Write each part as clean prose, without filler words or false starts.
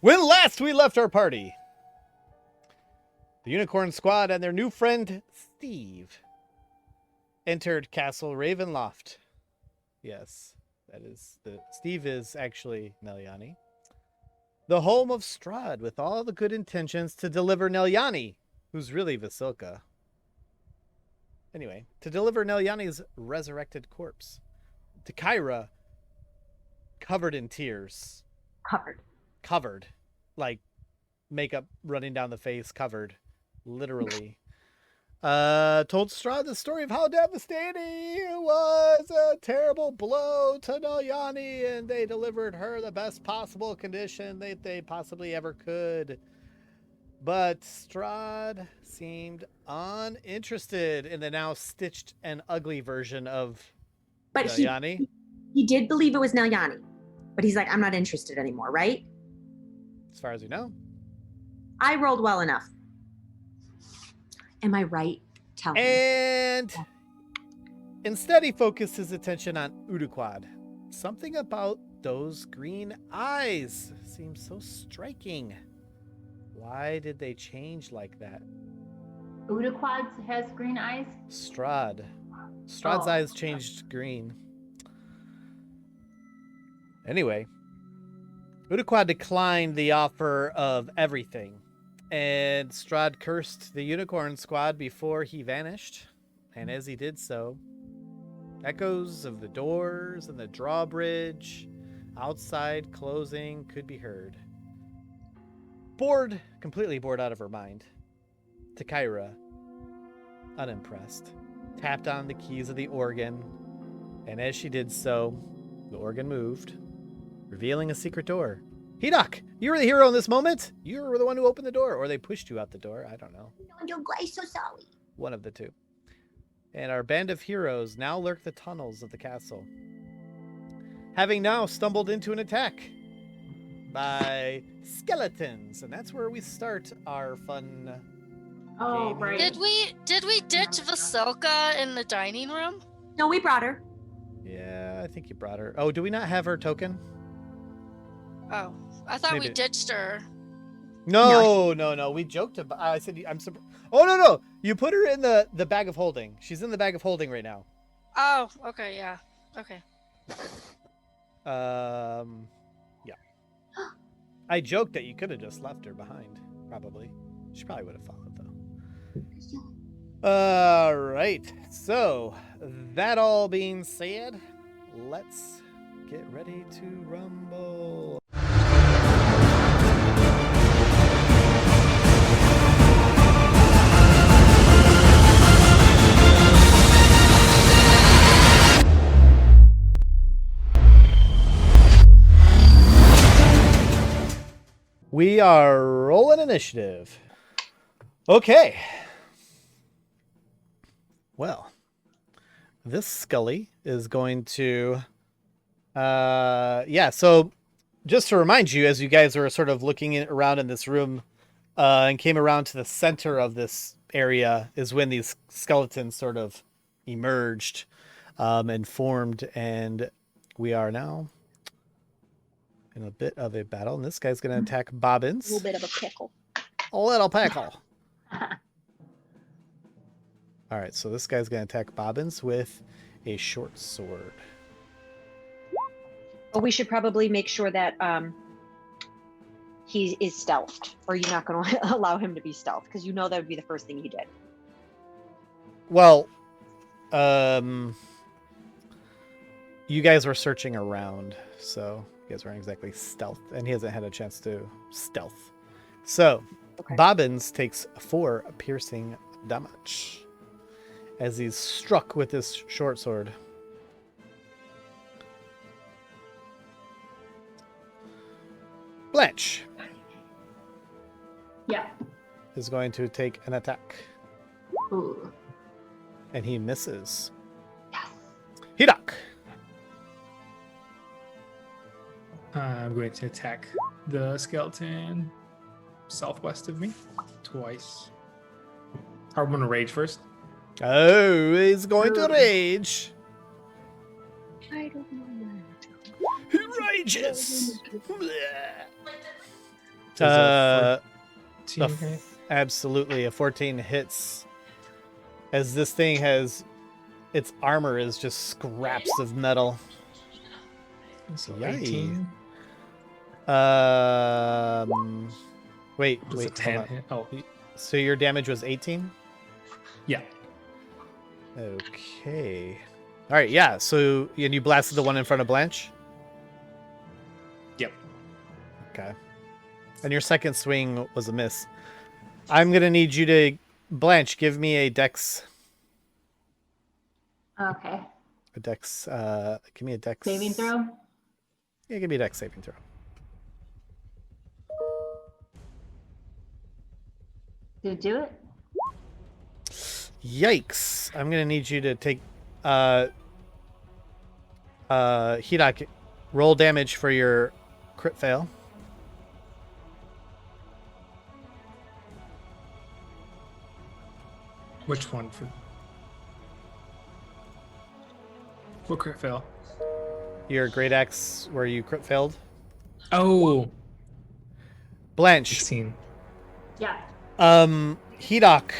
When last we left our party, the Unicorn Squad and their new friend, Steve, entered Castle Ravenloft. Yes, Steve is actually Nelyani. The home of Strahd, with all the good intentions to deliver Nelyani, who's really Vasilka. Anyway, to deliver Nelyani's resurrected corpse to Kyra, covered in tears. Covered. Like makeup running down the face, covered. Literally. Told Strahd the story of how devastating it was, a terrible blow to Nelyani, and they delivered her the best possible condition they possibly ever could. But Strahd seemed uninterested in the now stitched and ugly version of Nelyani. He did believe it was Nelyani, but he's like, I'm not interested anymore, right? As far as we know. I rolled well enough. Am I right? Tell me. And instead, he focused his attention on Uduquad. Something about those green eyes seems so striking. Why did they change like that? Uduquad has green eyes? Strahd's eyes changed green. Anyway, Uduquad declined the offer of everything, and Strahd cursed the Unicorn Squad before he vanished. And as he did so, echoes of the doors and the drawbridge outside closing could be heard. Completely bored out of her mind, Kyra, unimpressed, tapped on the keys of the organ, and as she did so, the organ moved, revealing a secret door. Hedok, you were the hero in this moment. You were the one who opened the door, or they pushed you out the door. I don't know. I'm so sorry. One of the two. And our band of heroes now lurk the tunnels of the castle, having now stumbled into an attack by skeletons, and that's where we start our fun game. Right. Did we ditch Vasilka in the dining room? No, we brought her. Yeah, I think you brought her. Oh, do we not have her token? Oh, I thought Maybe. we ditched her. No. We joked about. I said I'm. Oh no! You put her in the bag of holding. She's in the bag of holding right now. Oh, okay, yeah, okay. Yeah. I joked that you could have just left her behind. Probably. She probably would have followed though. All right. So that all being said, let's get ready to rumble. We are rolling initiative. Okay. Well, this Scully is going to... so just to remind you, as you guys are sort of looking around in this room and came around to the center of this area is when these skeletons sort of emerged and formed, and we are now in a bit of a battle, and this guy's going to attack Bobbins. A little bit of a pickle. A little pickle. All right, so this guy's going to attack Bobbins with a short sword. But we should probably make sure that he is stealthed, or you're not going to allow him to be stealthed, because you know that would be the first thing he did. Well, you guys were searching around, so you guys weren't exactly stealth, and he hasn't had a chance to stealth. So, okay. Bobbins takes 4 piercing damage as he's struck with this short sword. Blanche. Yeah. Is going to take an attack. Ooh. And he misses. Yes. Hedok. I'm going to attack the skeleton southwest of me twice. I'm going to rage first. Oh, he's going to rage. I don't know. He rages. Does a The 14 hit? Absolutely, a 14 hits. As this thing has, its armor is just scraps of metal. So Yay. 18. Wait, Does a hold 10 on. hit? Oh, So your damage was 18? yeah. Okay. All right, yeah. So and you blasted the one in front of Blanche? Yep. Okay. And your second swing was a miss. I'm going to need you to Blanche, give me a dex Okay. give me a dex Saving throw. Yeah, give me a dex saving throw. Did it do it? Yikes. I'm going to need you to take Hidak, roll damage for your crit fail. Which one? What crit fail? Your great axe where you crit failed. Oh, Blanche, 16. Yeah. Hidak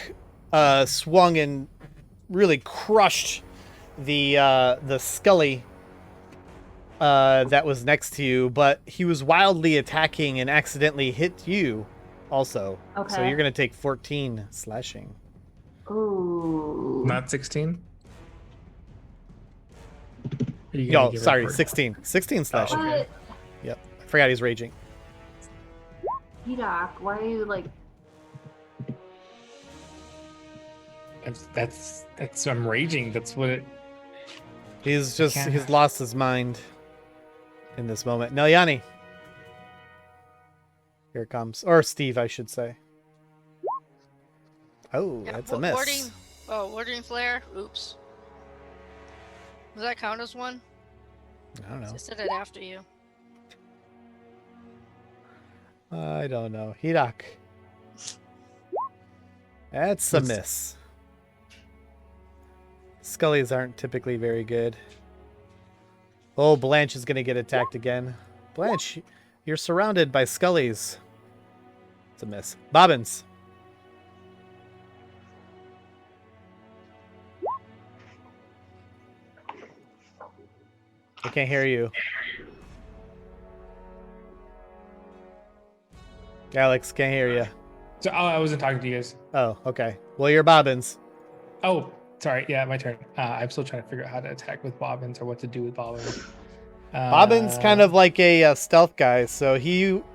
swung and really crushed the Scully that was next to you, but he was wildly attacking and accidentally hit you also. Okay. So you're going to take 14 slashing. Ooh. Not 16? Are you gonna No, give her sorry, first? 16. 16 slashing. okay. What? Yep. I forgot he's raging. Doc, why are you like? That's I'm raging. That's what it. He's can't- lost his mind in this moment. Nelyani. Here it comes. Or Steve, I should say. Oh, Yeah, that's a miss. Warding flare. Oops. Does that count as one? I don't know. I said it after you. I don't know. Hidak. That's a What's- miss. Scullies aren't typically very good. Oh, Blanche is going to get attacked again. Blanche, you're surrounded by Scullies. It's a miss. Bobbins. I can't hear you. Alex, can't hear you. So I wasn't talking to you guys. Oh, okay. Well, you're Bobbins. Oh, sorry. Yeah, my turn. I'm still trying to figure out how to attack with bobbins or what to do with bobbins. Bobbin's kind of like a stealth guy, so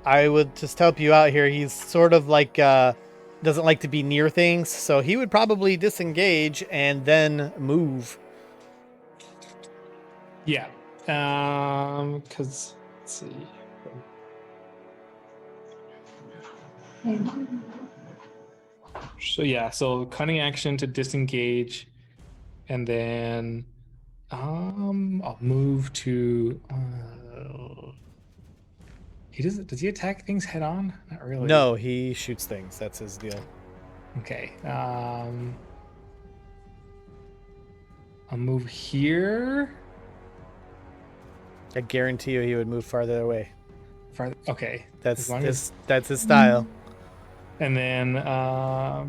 I would just help you out here. He's sort of like doesn't like to be near things, so he would probably disengage and then move. Yeah. Because let's see. So yeah, so cunning action to disengage, and then I'll move to. He doesn't. Does he attack things head on? Not really. No, he shoots things. That's his deal. Okay. I'll move here. I guarantee you, he would move farther away. Okay. That's As long as- that's his style. And then I'll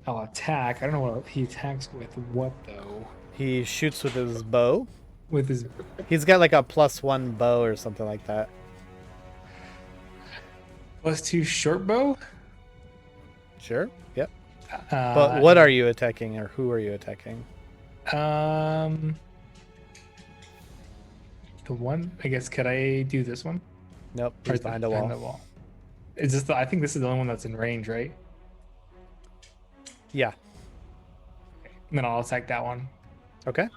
attack. I don't know what he attacks with. What though? He shoots with his bow. With his He's got like a +1 bow or something like that. +2 short bow. Sure. Yep. But what are you attacking, or who are you attacking? The one. I guess could I do this one? Nope. Or He's is it behind a wall. Is this I think this is the only one that's in range, right? Yeah. And then I'll attack that one. Okay.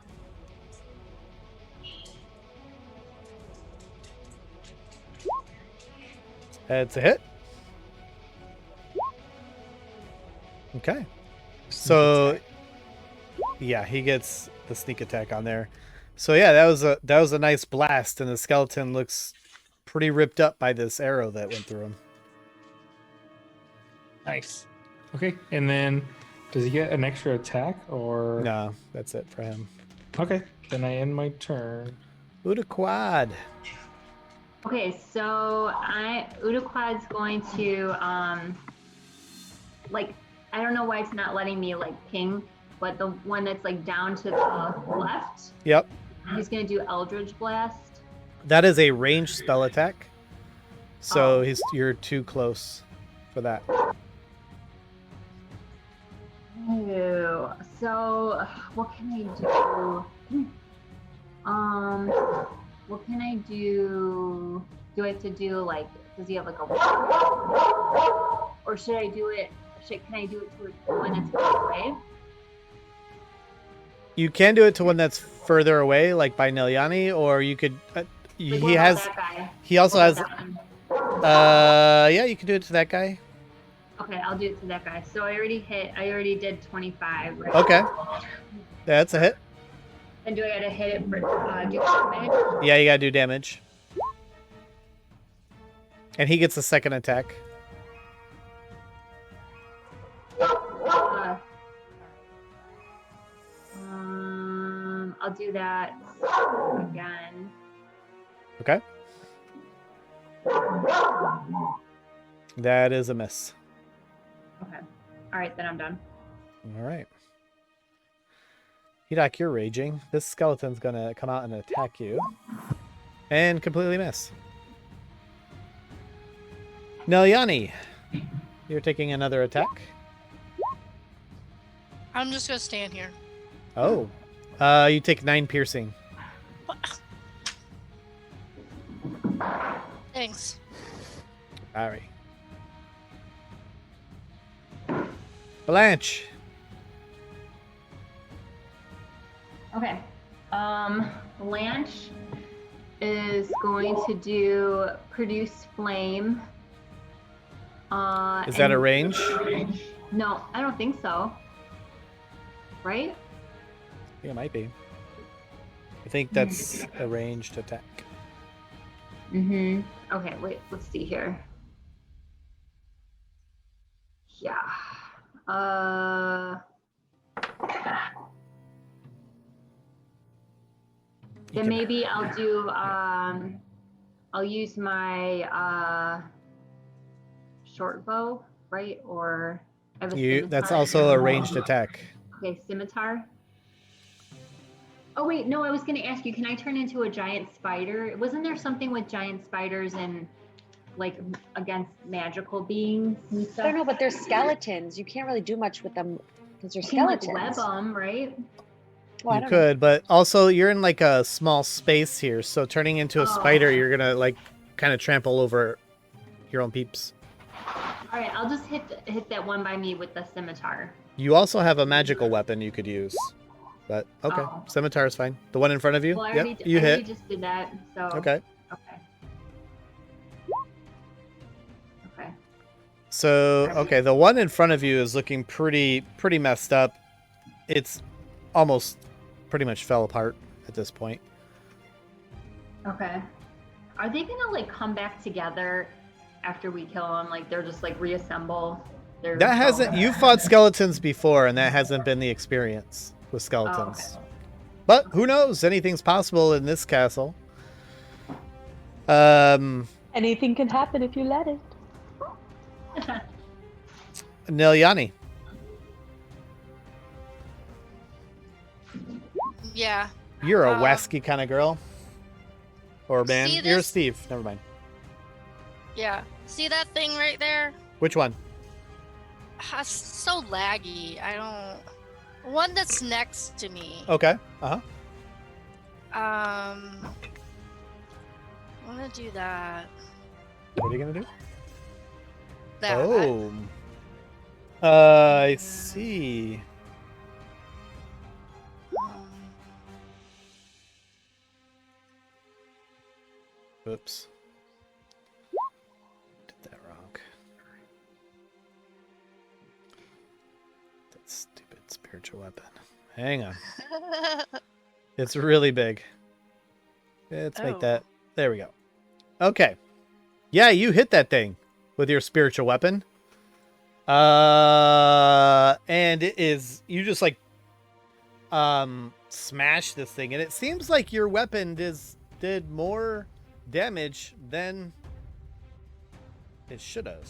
It's a hit. Okay. So, yeah, he gets the sneak attack on there. So yeah, that was a nice blast, and the skeleton looks pretty ripped up by this arrow that went through him. Nice. Okay, and then does he get an extra attack or No, that's it for him. Okay, then I end my turn. Ooh, the quad. Okay, so Uduquad's going to like, I don't know why it's not letting me like ping, but the one that's like down to the left, Yep. he's gonna do Eldritch Blast. That is a ranged spell attack. So Oh. you're too close for that. Ew. So what can I do? What can I do? Do I have to do like, does he have like a, or should I do it? Can I do it to one that's far away? You can do it to one that's further away, like by Nilyani, or you could. Like, He what about has. that guy? He also What has. about that one? Yeah, you can do it to that guy. Okay, I'll do it to that guy. So I already did 25. Right? Okay. That's a hit. And do I gotta hit it for do damage? Yeah, you gotta do damage. And he gets a second attack. I'll do that again. Okay. That is a miss. Okay. All right, then I'm done. All right. Hidak, you're raging. This skeleton's gonna come out and attack you. And completely miss. Nilyani, you're taking another attack. I'm just gonna stand here. Oh. You take 9 piercing. Thanks. Alright. Blanche. Okay. Blanche is going to do produce flame. Is that a and- range? No, I don't think so. Right? Yeah, it might be. I think that's a ranged attack. Mm-hmm. Okay, wait, let's see here. Yeah. You Then can- maybe I'll do I'll use my short bow, right? Or I have a That's scimitar. also a ranged attack. Okay, scimitar. Oh wait, no, I was gonna ask you, can I turn into a giant spider? Wasn't there something with giant spiders and like against magical beings and stuff? I don't know, but they're skeletons. You can't really do much with them because they're You can like skeletons. web them, right? Well, I You don't could, but also you're in like a small space here, so turning into a spider, you're gonna like kind of trample over your own peeps. All right, I'll just hit that one by me with the scimitar. You also have a magical weapon you could use. But okay, Oh. scimitar is fine. The one in front of you? Well, I Yep, already, you I already hit. just did that, so. Okay. Okay. Okay. So, okay, the one in front of you is looking pretty messed up. It's almost pretty much fell apart at this point. Okay. Are they gonna like come back together after we kill them? Like they're just like reassemble? That hasn't, you fought skeletons before, and that hasn't been the experience with skeletons. Oh, okay. But who knows? Anything's possible in this castle. Anything can happen if you let it. Nilyani. Yeah. You're a Wasky kind of girl. Or man. See You're this? Steve. Never mind. Yeah. See that thing right there? Which one? It's so laggy. I don't. One that's next to me. Okay. Uh-huh. I'm gonna do that. What are you gonna do? That. Oh. I see. Um, Oops. Did that wrong. That stupid spiritual weapon. Hang on. It's really big. Let's make Oh. that. There we go. Okay. Yeah, you hit that thing with your spiritual weapon. And it is, you just like smash this thing, and it seems like your weapon did more damage than it should have.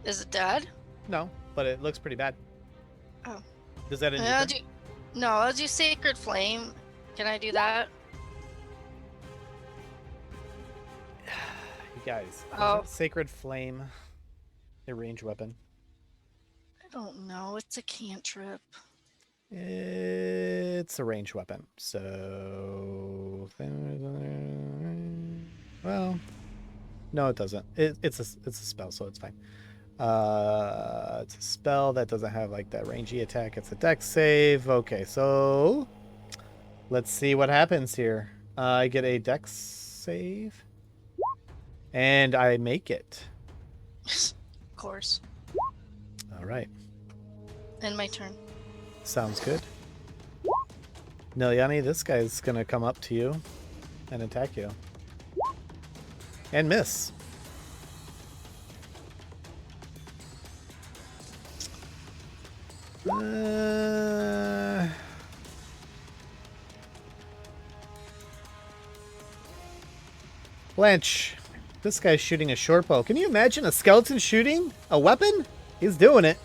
Is it dead? No, but it looks pretty bad. Oh. Does that end your I'll turn? No, I'll do Sacred Flame. Can I do that? You guys. Oh. Sacred Flame. A range weapon. I don't know. It's a cantrip. It's a range weapon. So. Well. No, it doesn't. It's a spell, so it's fine. It's a spell that doesn't have like that rangy attack. It's a dex save. Okay, so let's see what happens here. I get a dex save, and I make it. Of course. All right. End my turn. Sounds good. Nilyani, this guy's gonna come up to you and attack you. And miss. Blanche, this guy's shooting a short bow. Can you imagine a skeleton shooting a weapon? He's doing it.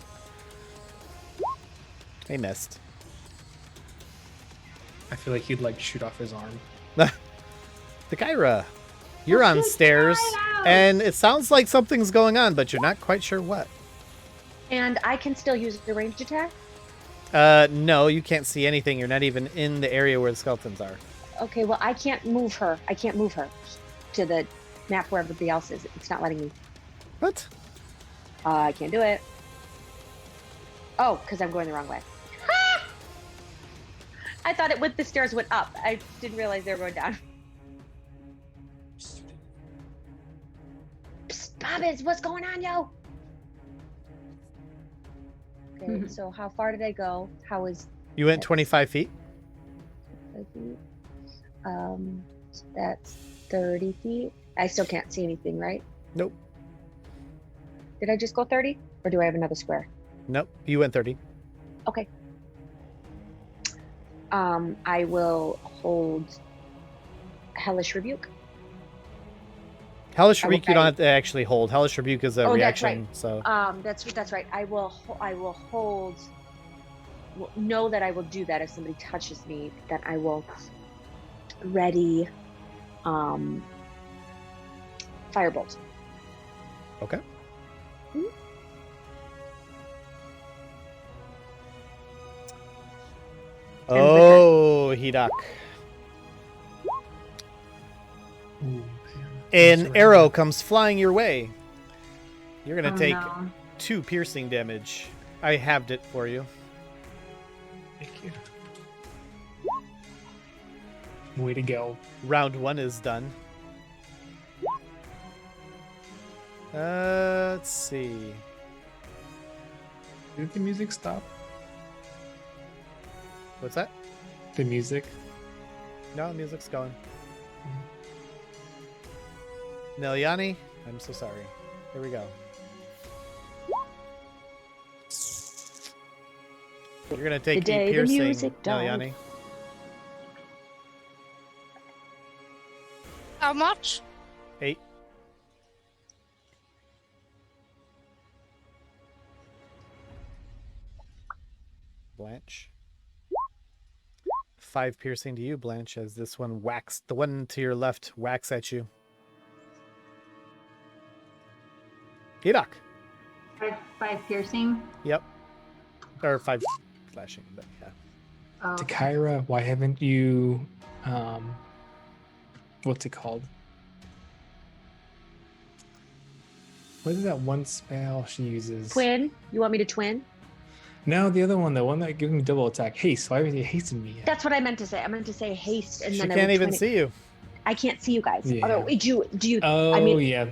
He missed. I feel like he'd like shoot off his arm. Kyra, you're on stairs, and it sounds like something's going on, but you're not quite sure what. And I can still use the ranged attack? No, you can't see anything. You're not even in the area where the skeletons are. Okay, well, I can't move her. I can't move her to the map where everybody else is. It's not letting me. What? I can't do it. Oh, because I'm going the wrong way. I thought the stairs went up. I didn't realize they were going down. Psst, Bobbins, what's going on, yo? Okay, so how far did I go? How was... You went 25 feet? 25 feet. So that's 30 feet. I still can't see anything, right? Nope. Did I just go 30? Or do I have another square? Nope, you went 30. Okay. I will hold Hellish Rebuke. Hellish Rebuke you don't have to actually hold. Hellish Rebuke is a reaction. That's right. So that's right. I will hold. Know that I will do that if somebody touches me. That I will ready Firebolt. Okay. Mm-hmm. Oh, Hidak. An arrow comes flying your way. You're going to take 2 piercing damage. I halved it for you. Thank you. Way to go. Round 1 is done. Let's see. Did the music stop? What's that? The music? No, the music's going. Nilyani, I'm so sorry. Here we go. You're gonna take a piercing, Nilyani. How much? 8. Blanche. 5 piercing to you, Blanche, as this one whacks. The one to your left whacks at you. Hidak. 5 piercing. Yep. Or 5 slashing, but yeah. Oh, To Kyra, why haven't you what's it called? What is that one spell she uses? Twin? You want me to twin? No, the other one, the one that gives me double attack. Haste. Why haven't you hasted me yet? That's what I meant to say. I meant to say haste, and She then I can't would even twin it. see you. I can't see you guys. Yeah. Although, do you? Oh, I mean, yeah.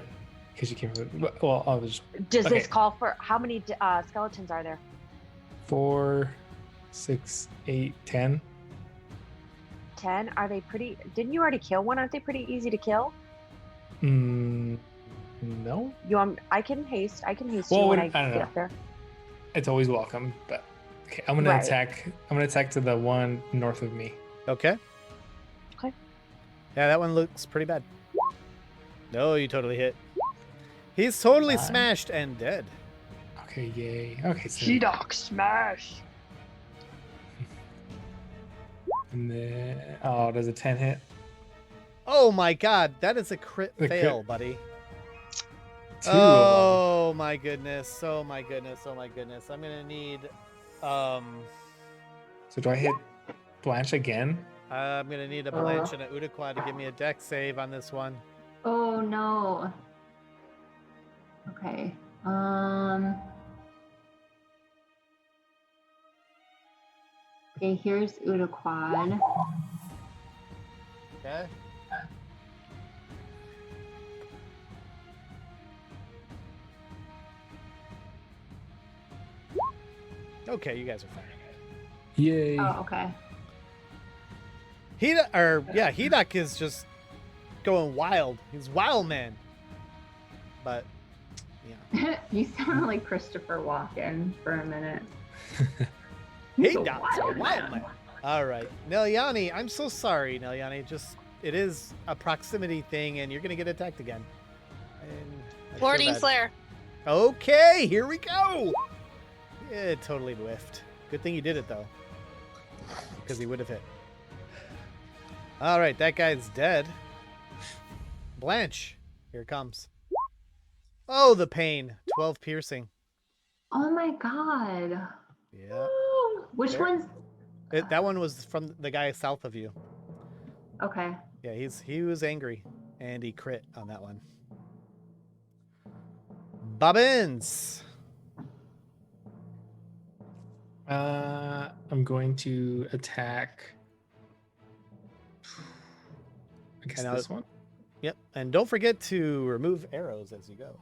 Because you can't. Well, I was does okay. this call for how many skeletons are there? 4, 6, 8, 10. 10. Are they pretty? Didn't you already kill one? Aren't they pretty easy to kill? No. I can haste. I can haste Well, you when I I don't get know. up there. It's always welcome, but okay. I'm gonna Right. attack. I'm gonna attack to the one north of me. Okay. Yeah, that one looks pretty bad. No, you totally hit. He's totally Fine. smashed and dead. Okay, yay. Okay, so She-Dog smash. and then does a 10 hit? Oh my god, that is a crit The fail, crit. buddy. 2 of Oh my goodness. Oh my goodness. Oh my goodness. I'm gonna need them. So do I hit Blanche again? I'm gonna need a Blanche and a Udaquad to give me a deck save on this one. Oh no. Okay. Okay, here's Udaquad. Okay. Okay, you guys are fine. Yay. Oh, okay. Hedok is just going wild. He's wild man. But yeah. You sounded like Christopher Walken for a minute. Hedok's a wild man. All right, Nelyani, I'm so sorry, Nelyani. Just it is a proximity thing, and you're gonna get attacked again. And I feel Warding bad. flare. Okay, here we go. It totally whiffed. Good thing you did it though, because he would have hit. All right, that guy's dead. Blanche, here it comes. Oh, the pain. 12 piercing. Oh my god. Yeah. Which There. one's That one was from the guy south of you. okay? Yeah, he was angry, and he crit on that one. Bobbins. I'm going to attack. I guess And this one. Yep, and don't forget to remove arrows as you go.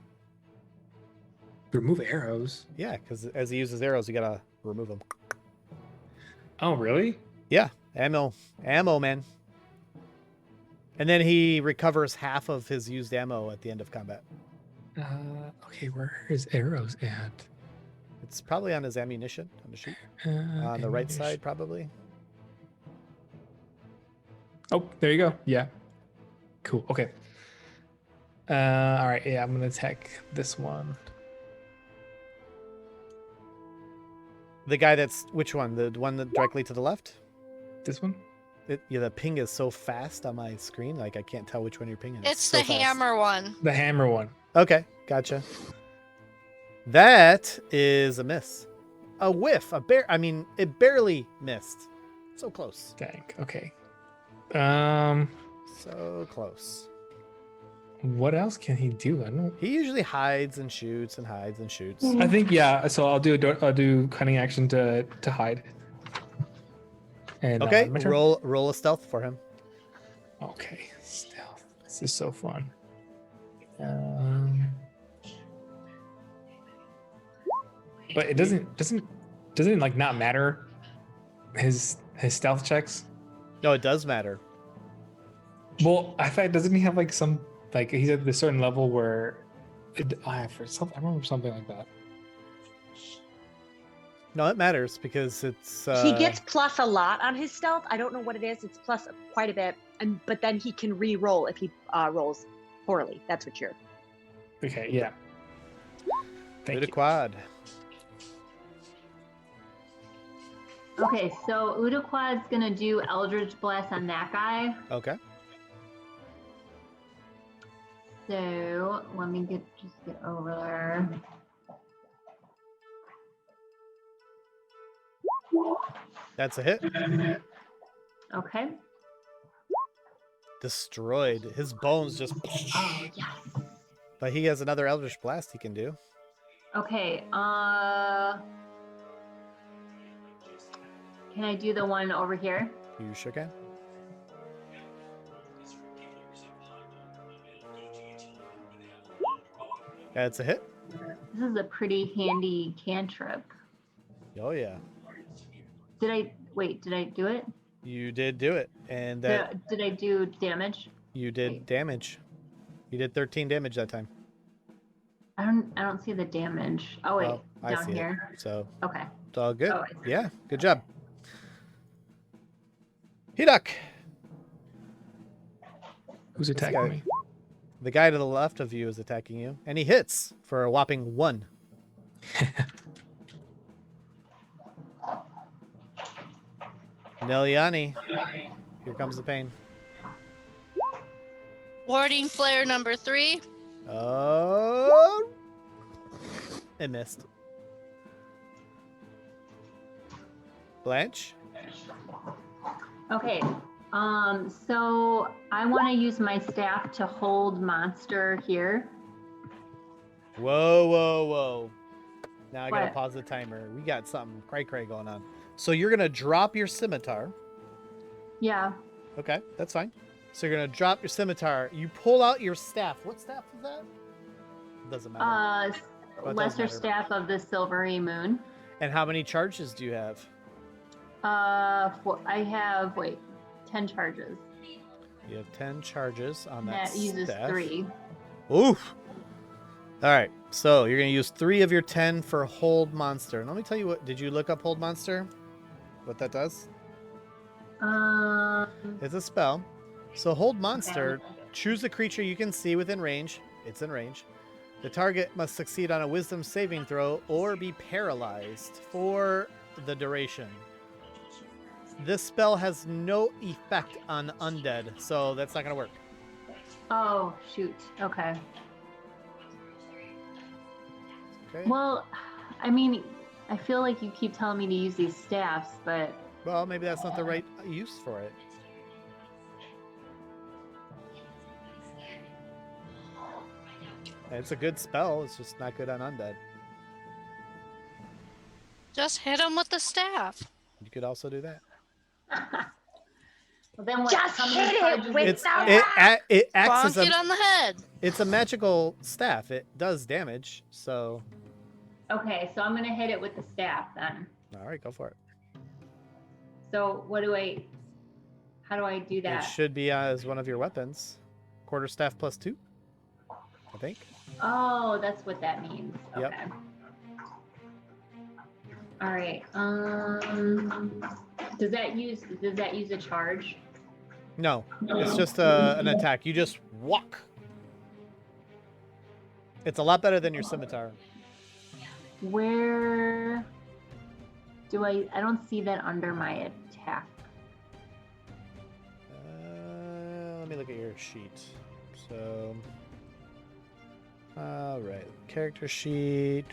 Remove arrows. Yeah, because as he uses arrows, you gotta remove them. Oh, really? Yeah, ammo, man. And then he recovers half of his used ammo at the end of combat. Okay, where is arrows at? It's probably on his ammunition on the sheet. On the right Ammunition. side, probably. Oh, there you go. Yeah. Cool. Okay. All right. Yeah, I'm gonna attack this one. The guy that's which one? The one that directly to the left? This one. Yeah, the ping is so fast on my screen, like I can't tell which one you're pinging. It's so the fast. hammer one. The hammer one. Okay, gotcha. That is a miss. A whiff. It barely missed. So close. Dang. Okay. So close. What else can he do? I don't. He usually hides and shoots and hides and shoots. I think yeah. So I'll do cunning action to hide. And Okay, my turn. roll a stealth for him. Okay, stealth. This is so fun. But it doesn't like not matter. His stealth checks. No, it does matter. Well, I thought doesn't he have like some like he's at a certain level where I remember something like that. No, it matters because it's. He gets plus a lot on his stealth. I don't know what it is. It's plus quite a bit, but then he can re-roll if he rolls poorly. That's what you're. Okay, yeah. Thank you. quad. Okay, so Udaquad's gonna do Eldritch Blast on that guy. Okay. So let me just get over there. That's a hit. Okay. Destroyed. His bones just. Oh yes. But he has another Eldritch Blast he can do. Okay. Can I do the one over here? You sure can. That's a hit. This is a pretty handy cantrip. Oh yeah. Did I do it? You did do it, and that Did I do damage? you did wait. damage. You did 13 damage that time. I don't see the damage. Oh wait, Well, I down see here. it. So Okay. it's all good. Oh, I see. Yeah, good job. Hedok. Who's This attacking guy. me? The guy to the left of you is attacking you, and he hits for a whopping 1. Niliani, here comes the pain. Warding flare number 3. Oh, it missed. Blanche? Okay. So I want to use my staff to hold monster here. Whoa, whoa, whoa. Now I gotta What? pause the timer. We got something cray-cray going on. So you're gonna drop your scimitar. Yeah. Okay, that's fine. So you're gonna drop your scimitar. You pull out your staff. What staff is that? Doesn't matter. Well, it doesn't Lesser matter. staff of the silvery moon. And how many charges do you have? I have 10 charges. You have 10 charges on that That uses staff. 3. Oof. All right, so you're gonna use 3 of your 10 for hold monster. And let me tell you what. Did you look up hold monster? What that does? It's a spell. So hold monster. Choose a creature you can see within range. It's in range. The target must succeed on a wisdom saving throw or be paralyzed for the duration. This spell has no effect on undead, so that's not gonna work. Oh, shoot. Okay. Okay. Well, I mean, I feel like you keep telling me to use these staffs, but Well, maybe that's not the right use for it. It's a good spell. It's just not good on undead. Just hit him with the staff. You could also do that. well, then what? Just how many hit it charges with is the that? It acts Bonk as it a, on the head. it's a magical staff. It does damage. So, Okay, so I'm gonna hit it with the staff then. all right, go for it. So how do I do It that? should be as one of your weapons. Quarterstaff +2, I think. Oh, that's what that means. Yep. Okay. All right. Does that use a charge? No, it's just an attack. You just walk. It's a lot better than your scimitar. Where do I don't see that under my attack. Let me look at your sheet. So, all right, character sheet.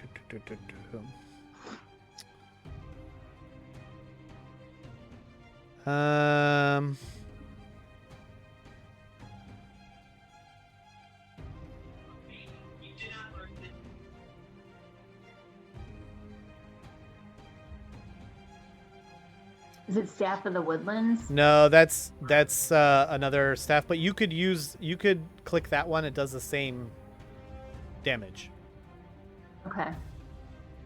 Is it Staff of the Woodlands? No, that's another staff, but you could click that one. It does the same damage. Okay.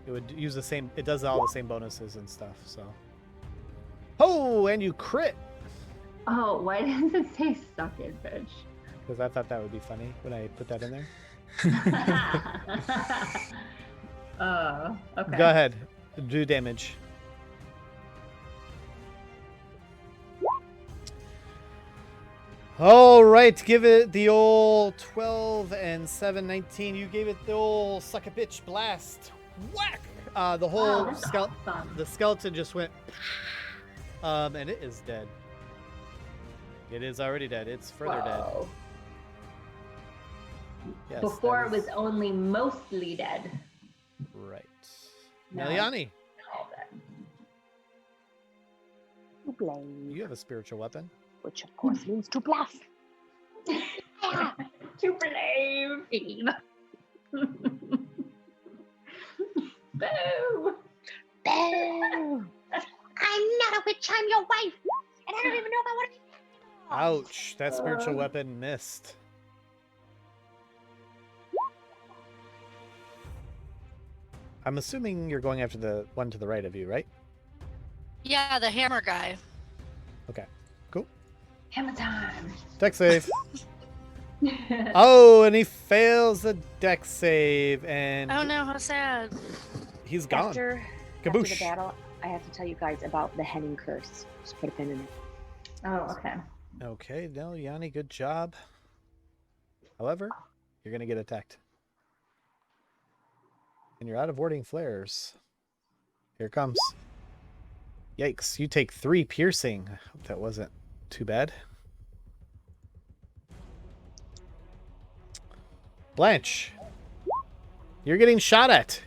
It would use the same. It does all the same bonuses and stuff. So. Oh, and you crit. Oh, why does it say suck it, bitch? Because I thought that would be funny when I put that in there. Oh, okay. Go ahead, do damage. All right, give it the old 12 and 7, 19. You gave it the old suck a bitch blast. Whack! The whole that's awesome. the skeleton just went, and it is dead. It is already dead. It's further Whoa. dead. Yes, Before that it was only mostly dead. right. No. Meliani, All dead. To blame, you have a spiritual weapon. which of course means to bluff. To blame. Boo. Boo! I'm not a witch, I'm your wife! And I don't even know if I want to be. Ouch, that spiritual weapon missed. I'm assuming you're going after the one to the right of you, right? Yeah, the hammer guy. Okay, cool. Hammer time. Dex save. Oh, and he fails the dex save, and Oh no, how sad. he's gone. After Kaboosh. the battle, I have to tell you guys about the Henning curse. Just put a pin in it. Oh, okay. Okay, no, Yanni, good job. However, you're going to get attacked. And you're out of warding flares. Here it comes. Yikes, you take 3 piercing. I hope that wasn't too bad. Blanche, you're getting shot at.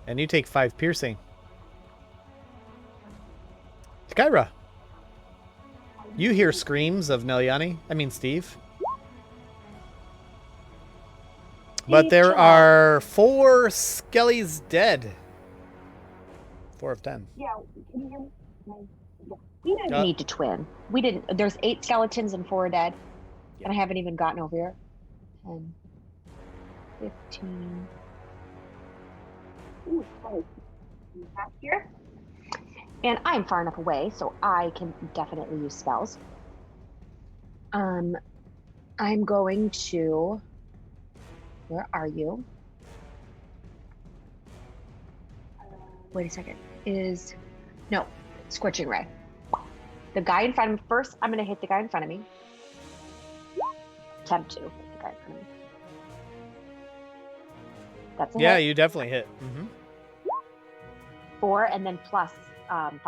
And you take 5 piercing. Kyra, you hear screams of Steve. But there are 4 skellies dead. 4 of 10. Yeah, we didn't need to twin. We didn't. There's 8 skeletons and 4 are dead. Yeah. And I haven't even gotten over here. 10, 15. Ooh, sorry. Back here. And I'm far enough away, so I can definitely use spells. I'm going to... Where are you? Wait a second. No, Scorching Ray. The guy in front of me. First, I'm going to hit the guy in front of me. Attempt to hit the guy in front of me. That's a hit. You definitely hit. Mm-hmm. 4 and then plus 5.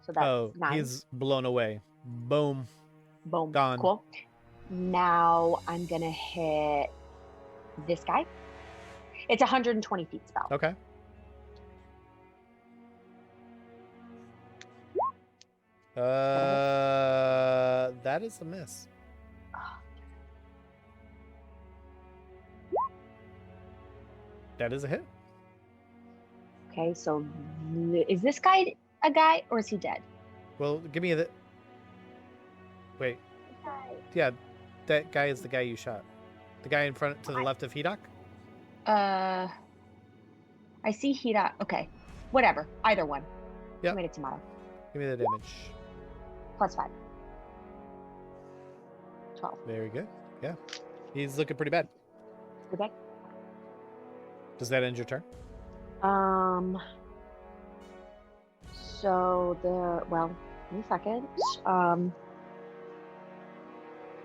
So that's 9. He's blown away. Boom. Boom. Gone. Cool. Now I'm going to hit this guy. It's 120 feet spell. Okay. That is a miss. That is a hit. Okay, so is this guy a guy or is he dead? Well, give me the... Wait. Yeah, that guy is the guy you shot. The guy in front to the left of Hedok? I see Hedok. Okay, whatever. Either one. Yep. Tomato, tomato. Give me the damage. Plus 5. 12. Very good. Yeah. He's looking pretty bad. Okay. Does that end your turn? So well, give me a second.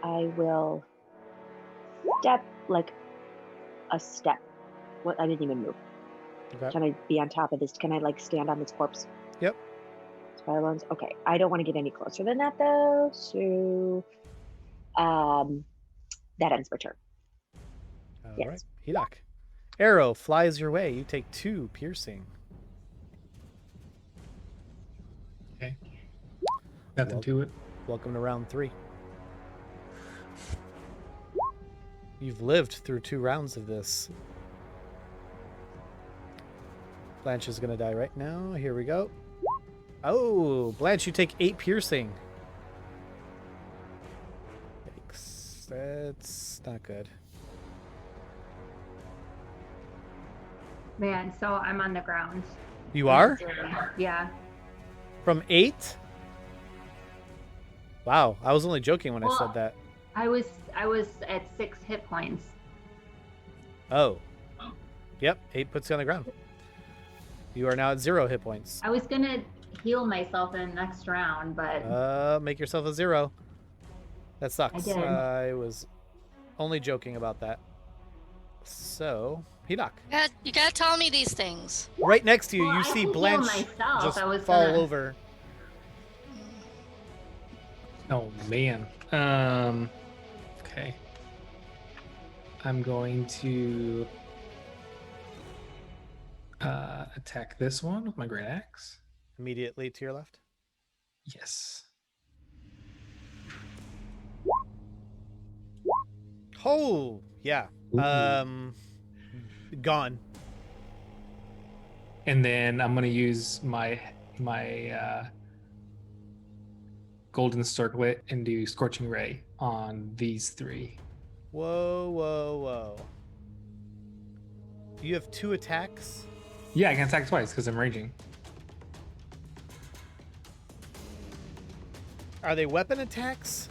I will step like a step. What? I didn't even move. Okay. Can I be on top of this? Can I like stand on this corpse? Yep. Spider bones. Okay. I don't want to get any closer than that though. So, that ends my turn. All Yes. right. Hedok. Arrow flies your way. You take 2 piercing. Okay. Nothing to it. Welcome to round 3. You've lived through 2 rounds of this. Blanche is going to die right now. Here we go. Oh, Blanche, you take 8 piercing. Yikes. That's not good. Man, so I'm on the ground. You are? Yeah. From 8? Wow, I was only joking when I said that. I was at 6 hit points. Oh. Yep, 8 puts you on the ground. You are now at 0 hit points. I was gonna heal myself in the next round, but Make yourself a 0. That sucks. I did. I was only joking about that. So, Hedok. You gotta tell me these things. Right next to you, Well, you I see can heal Blanche myself. just I was fall gonna- over. Oh man. Okay. I'm going to attack this one with my great axe. Immediately to your left. Yes. Oh, yeah. Ooh. Gone. And then I'm gonna use my golden circlet and do scorching ray on these 3. Whoa, whoa, whoa. You have 2 attacks? Yeah, I can attack twice because I'm raging. Are they weapon attacks?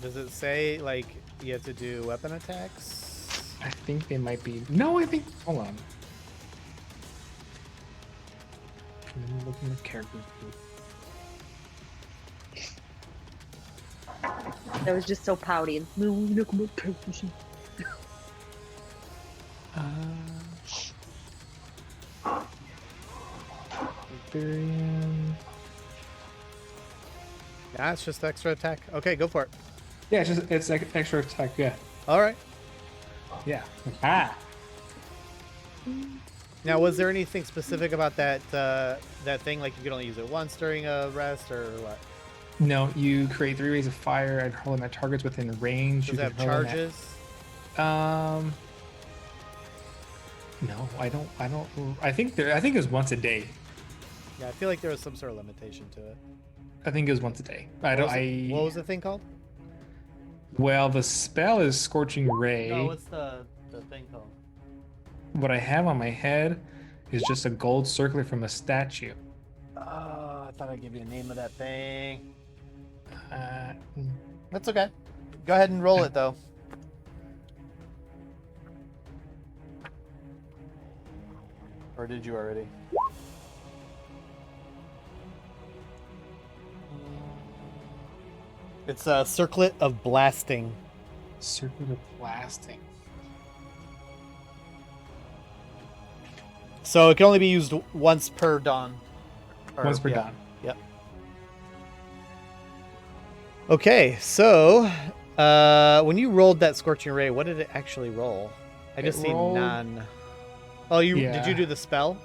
Does it say, like, you have to do weapon attacks? I think they might be. No, I think. Hold on. I'm looking at characters. That was just so pouty. No, we're not gonna practice. Barbarian. Yeah, it's just extra attack. Okay, go for it. Yeah, it's like extra attack. Yeah. All right. Yeah. Ah. Now, was there anything specific about that that thing? Like you could only use it once during a rest, or what? No, you create 3 rays of fire and hurl them at targets within range. Does You it have can hurl them charges? No, I don't. I think it was once a day. Yeah, I feel like there was some sort of limitation to it. I think it was once a day. What was the thing called? Well, the spell is Scorching Ray. No, what's the thing called? What I have on my head is just a gold circlet from a statue. Oh, I thought I'd give you the name of that thing. Uh, That's okay. Go ahead and roll it, though. Or did you already? It's a circlet of blasting. Circlet of blasting. So it can only be used once per dawn. Once per dawn. Yep. Okay, so when you rolled that Scorching Ray, what did it actually roll? I just see none. Oh, did you do the spell?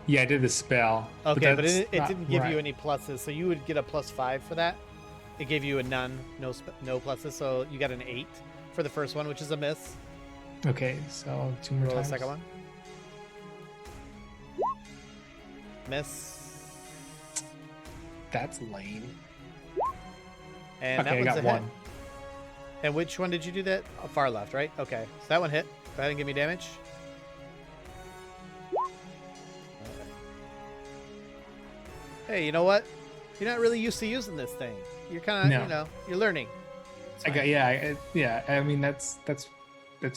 Yeah, I did the spell. Okay, but it not didn't give right. you any pluses, so you would get a +5 for that. It gave you a none, no pluses, so you got an 8 for the first one, which is a miss. Okay, so 2 more Roll times. the second one. Miss. That's lame. And Okay, that I one's got a hit. 1. And which one did you do that? Oh, far left, right? Okay, so that one hit. Go ahead and give me damage. Hey, you know what? You're not really used to using this thing. You're kind of, No. you're learning. It's I fine. got yeah. I mean that's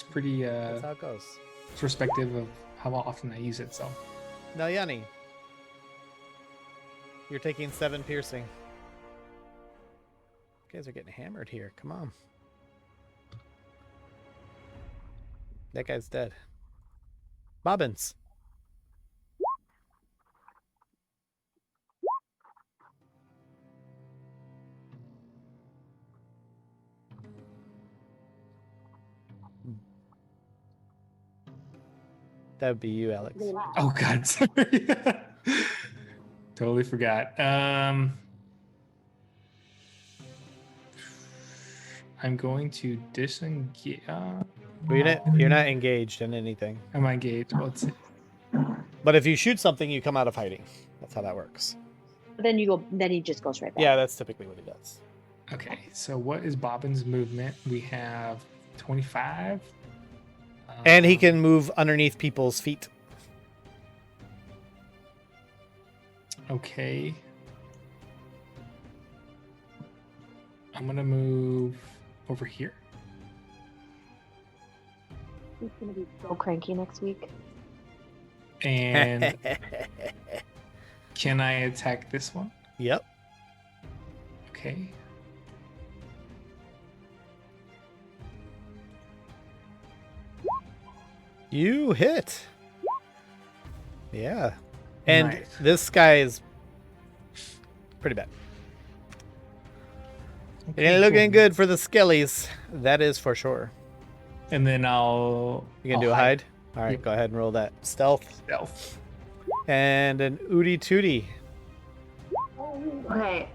pretty That's how it goes. perspective of how often I use it. So Now, Yanni, you're taking 7 piercing. You guys are getting hammered here. Come on. That guy's dead. Bobbins. That would be you, Alex. oh god, sorry, totally forgot. I'm going to disengage. You're not engaged in anything. Am I engaged? Well, let's see. But if you shoot something, you come out of hiding. That's how that works. Then he just goes right back. Yeah, that's typically what he does. Okay, so what is Bobbin's movement? We have 25. And he can move underneath people's feet. Okay. I'm gonna move over here. He's gonna be so cranky next week. And can I attack this one? Yep. Okay. You hit. Yeah. And Nice. this guy is pretty bad. It ain't looking good for the skellies. That is for sure. And then I'll. You can I'll do a hide? All right, Yep. go ahead and roll that. Stealth. Stealth. And an Ooty Tooty. Okay.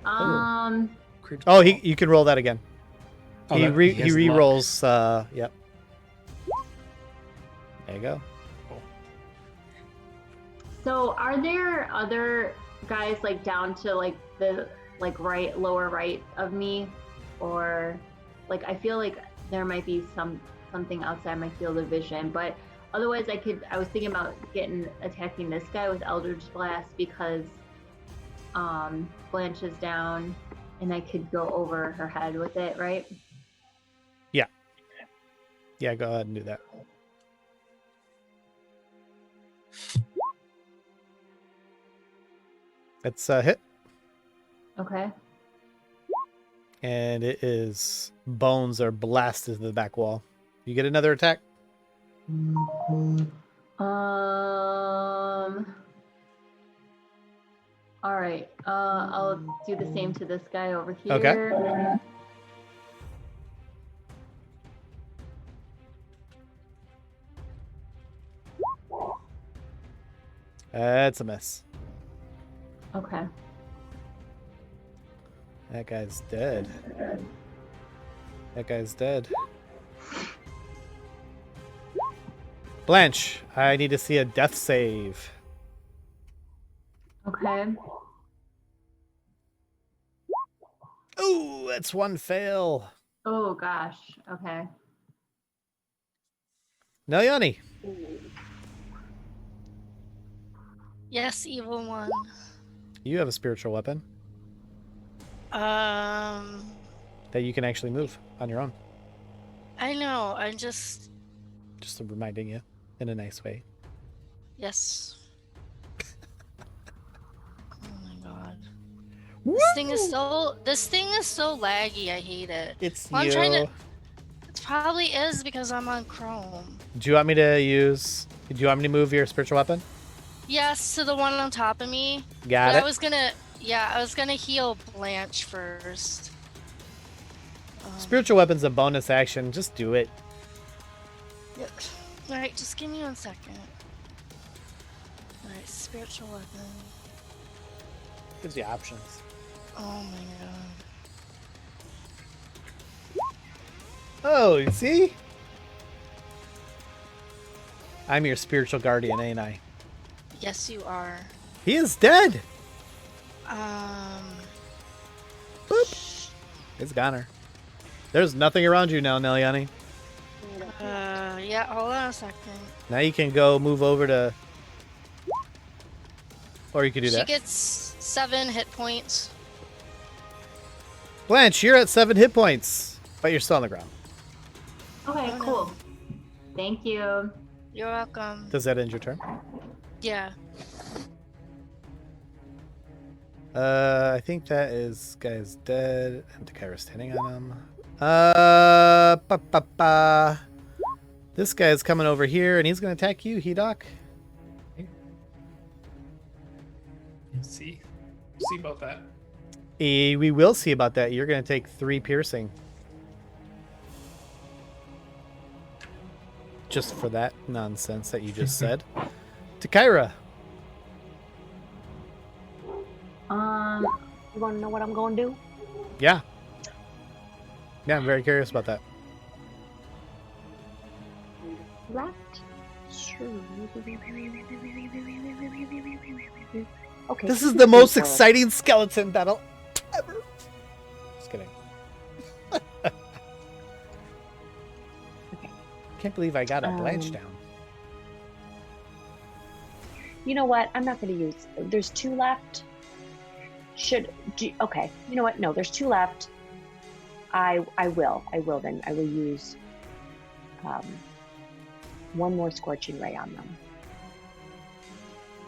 Oh, you can roll that again. Oh, he that- he has luck. re-rolls. Yep. There you go. So are there other guys like down to like the lower right of me, or like I feel like there might be something outside my field of vision, but otherwise I was thinking about attacking this guy with Eldritch Blast because Blanche is down and I could go over her head with it, right? Yeah, go ahead and do that. It's a hit. Okay. And it is bones are blasted to the back wall. You get another attack. All right. I'll do the same to this guy over here. Okay. That's a miss. Okay. That guy's dead. That guy's dead. Blanche, I need to see a death save. Okay. Ooh, that's one fail. Oh gosh. Okay. Nayani. Yes, evil one. You have a spiritual weapon that you can actually move on your own. I know. I'm just reminding you in a nice way. yes. Oh my god. Woo! This thing is so laggy. I hate it. It's Well, you. It probably is because I'm on Chrome. Do you want me to move your spiritual weapon? Yes, to the one on top of me. Got But it. I was gonna heal Blanche first. Spiritual weapon's a bonus action. Just do it. Yep. Alright, just give me 1 second. Alright, spiritual weapon. Gives you options. Oh my god. Oh, you see? I'm your spiritual guardian, ain't I? Yes, you are. He is dead. Boop. It's goner. There's nothing around you now, Neliani. Yeah, hold on a second. Now you can go move over to... Or you could do She that. gets 7 hit points. Blanche, you're at 7 hit points. But you're still on the ground. Okay, Oh, no. cool. Thank you. You're welcome. Does that end your turn? Yeah. I think that guy's dead. And Takira's standing on him. This guy's coming over here, and he's going to attack you, Hedok. See about that. We will see about that. You're going to take 3 piercing. Just for that nonsense that you just said. Takira. You want to know what I'm going to do? Yeah. Yeah, I'm very curious about that. Left. Okay. This is the most exciting skeleton battle ever. Just kidding. Okay. Can't believe I got a Blanche down. You know what? I'm not going to use. There's 2 left. Okay. You know what? No, there's 2 left. I will then. I will use 1 more scorching ray on them.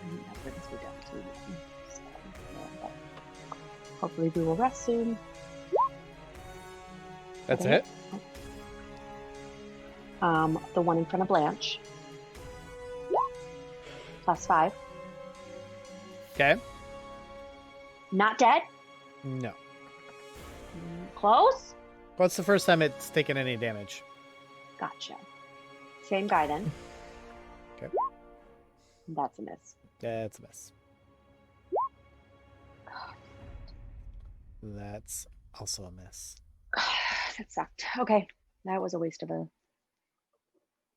And that brings me down to 7. Hopefully we will rest soon. That's Okay. it? The one in front of Blanche. +5. Okay. Not dead. No. Close. What's the first time it's taken any damage? Gotcha. Same guy then. Okay. That's a miss. That's a miss. That's also a miss. That sucked. Okay. That was a waste of a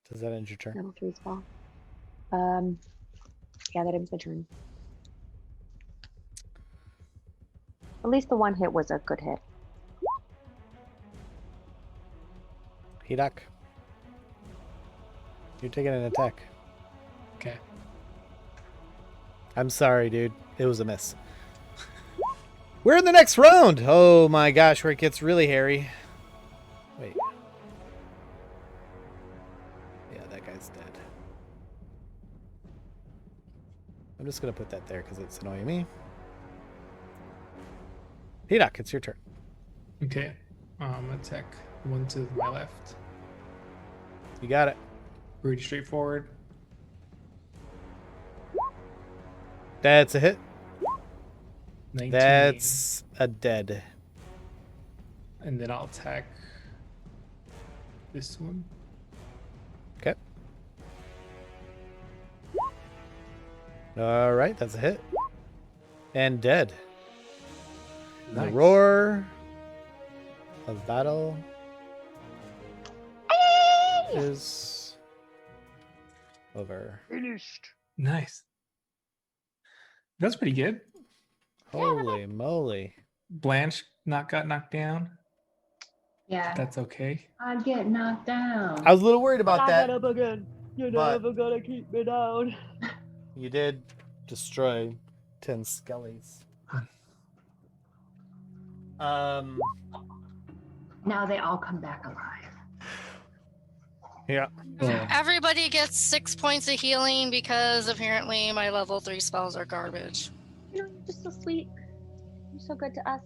Does that end your turn? level 3 spell. Yeah, that ends my turn. At least the 1 hit was a good hit. Hedok. You're taking an attack. Okay. I'm sorry, dude. It was a miss. We're in the next round. Oh my gosh, where it gets really hairy. Wait. Yeah, that guy's dead. I'm just going to put that there because it's annoying me. Hedok, it's your turn. Okay. Attack the one to my left. You got it. Pretty straightforward. That's a hit. 19. That's a dead. And then I'll attack this one. Okay. All right, that's a hit. And dead. The Nice. roar of battle is over. Finished. Nice. That's pretty good. Holy moly. Blanche got knocked down. Yeah. That's okay. I'd get knocked down. I was a little worried about I that. got up again. You're but- never gonna keep me down. You did destroy 10 skellies. Now they all come back alive. Yeah. Everybody gets 6 points of healing because apparently my level 3 spells are garbage. You know, you're just so sweet. You're so good to us.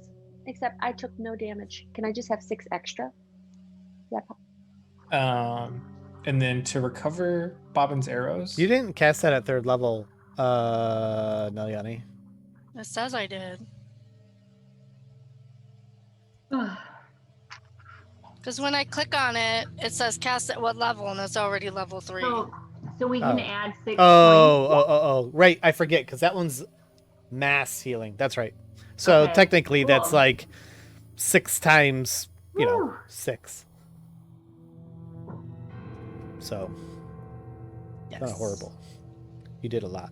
Except I took no damage. Can I just have 6 extra? Yeah. And then to recover Bobbin's arrows. You didn't cast that at 3rd level, Naliani. It says I did. Because when I click on it, it says cast at what level, and it's already level 3. So we can Oh. add 6 points. Oh. Right, I forget, because that one's mass healing. That's right. So Okay, technically, that's cool. like 6 times, Woo. 6. So, not horrible. You did a lot.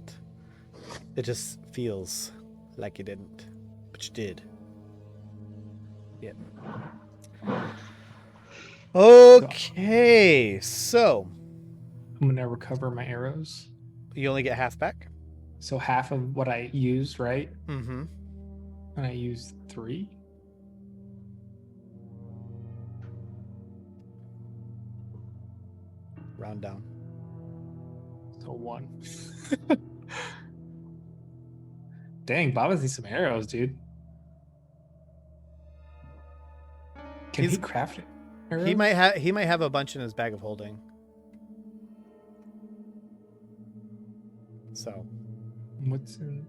It just feels like you didn't, but you did. Yeah. Okay, so I'm gonna recover my arrows. you only get half back. So half of what I used, right? Mm-hmm. And I used 3. Round down. So 1. Dang, Bobbins needs some arrows, dude. Can he He's- craft it? Arrows? He might have a bunch in his bag of holding. So What's in?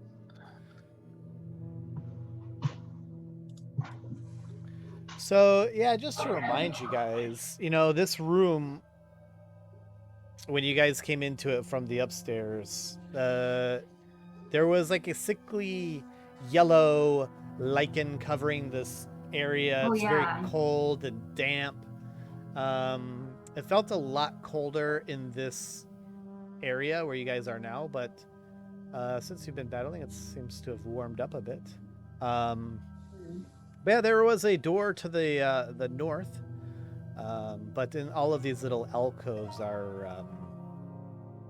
yeah, just to remind you guys, this room, when you guys came into it from the upstairs, there was like a sickly yellow lichen covering this area. Oh, It's yeah. very cold and damp. It felt a lot colder in this area where you guys are now, but since you've been battling, it seems to have warmed up a bit. But yeah, there was a door to the north, but in all of these little alcoves are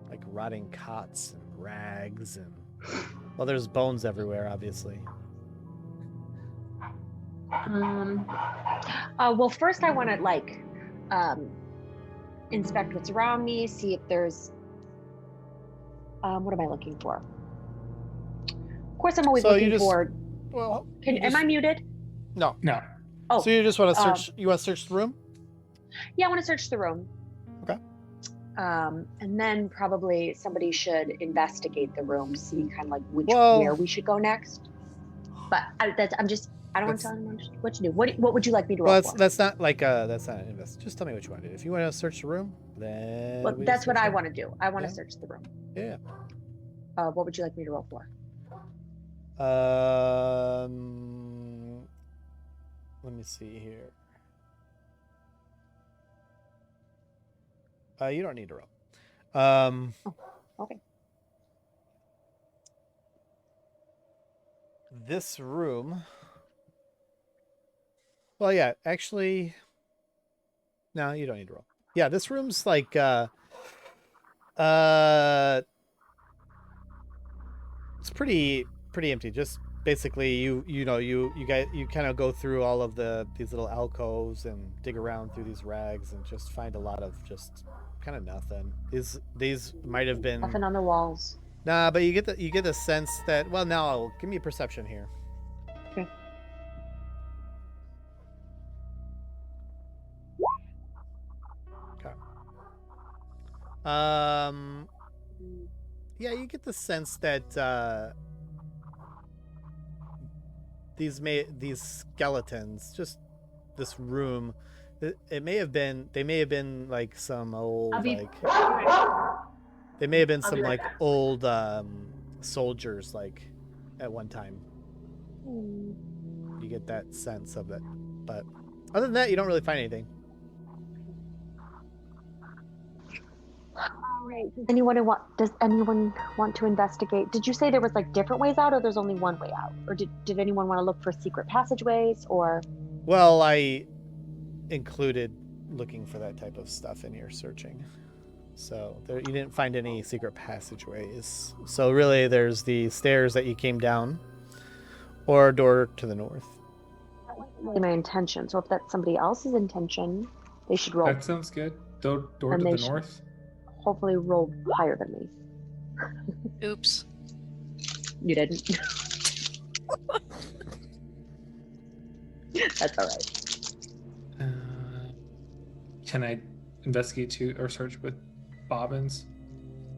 like rotting cots and rags, and well, there's bones everywhere, obviously. Well, first I want to inspect what's around me, see if there's. What am I looking for? Of course, I'm always So you looking just- for. Well, Am I muted? No. No. Oh, So you just want to search? You want to search the room? yeah, I want to search the room. Okay. And then probably somebody should investigate the room, see kind of like Well- where we should go next. But I don't want to tell anyone what to do. What would you like me to roll Well, for? that's not an invest. Just tell me what you want to do. If you want to search the room, then Well, we that's what search I it. want to do. I want to Yeah. search the room. Yeah. What would you like me to roll for? Let me see here. You don't need to roll. Okay. This room. Well, yeah, actually, no, you don't need to roll. Yeah, this room's like it's pretty empty. Just basically you kind of go through all of these little alcoves and dig around through these rags and just find a lot of just kind of nothing. These might have been Nothing on the walls. Nah, but you get the sense that, well, now give me a perception here. Okay. Yeah, you get the sense that these skeletons, just this room, they may have been like some old they may have been some like old soldiers like at one time. You get that sense of it, but other than that, you don't really find anything. All right. Does anyone want to investigate? Did you say there was like different ways out, or there's only one way out? Or did anyone want to look for secret passageways, or? Well, I included looking for that type of stuff in your searching. So you didn't find any secret passageways. So really there's the stairs that you came down or a door to the north. That wasn't really my intention. So if that's somebody else's intention, they should roll. That sounds good. Door to the north. Hopefully roll higher than me. Oops. You didn't. That's all right. Can I investigate too or search with bobbins?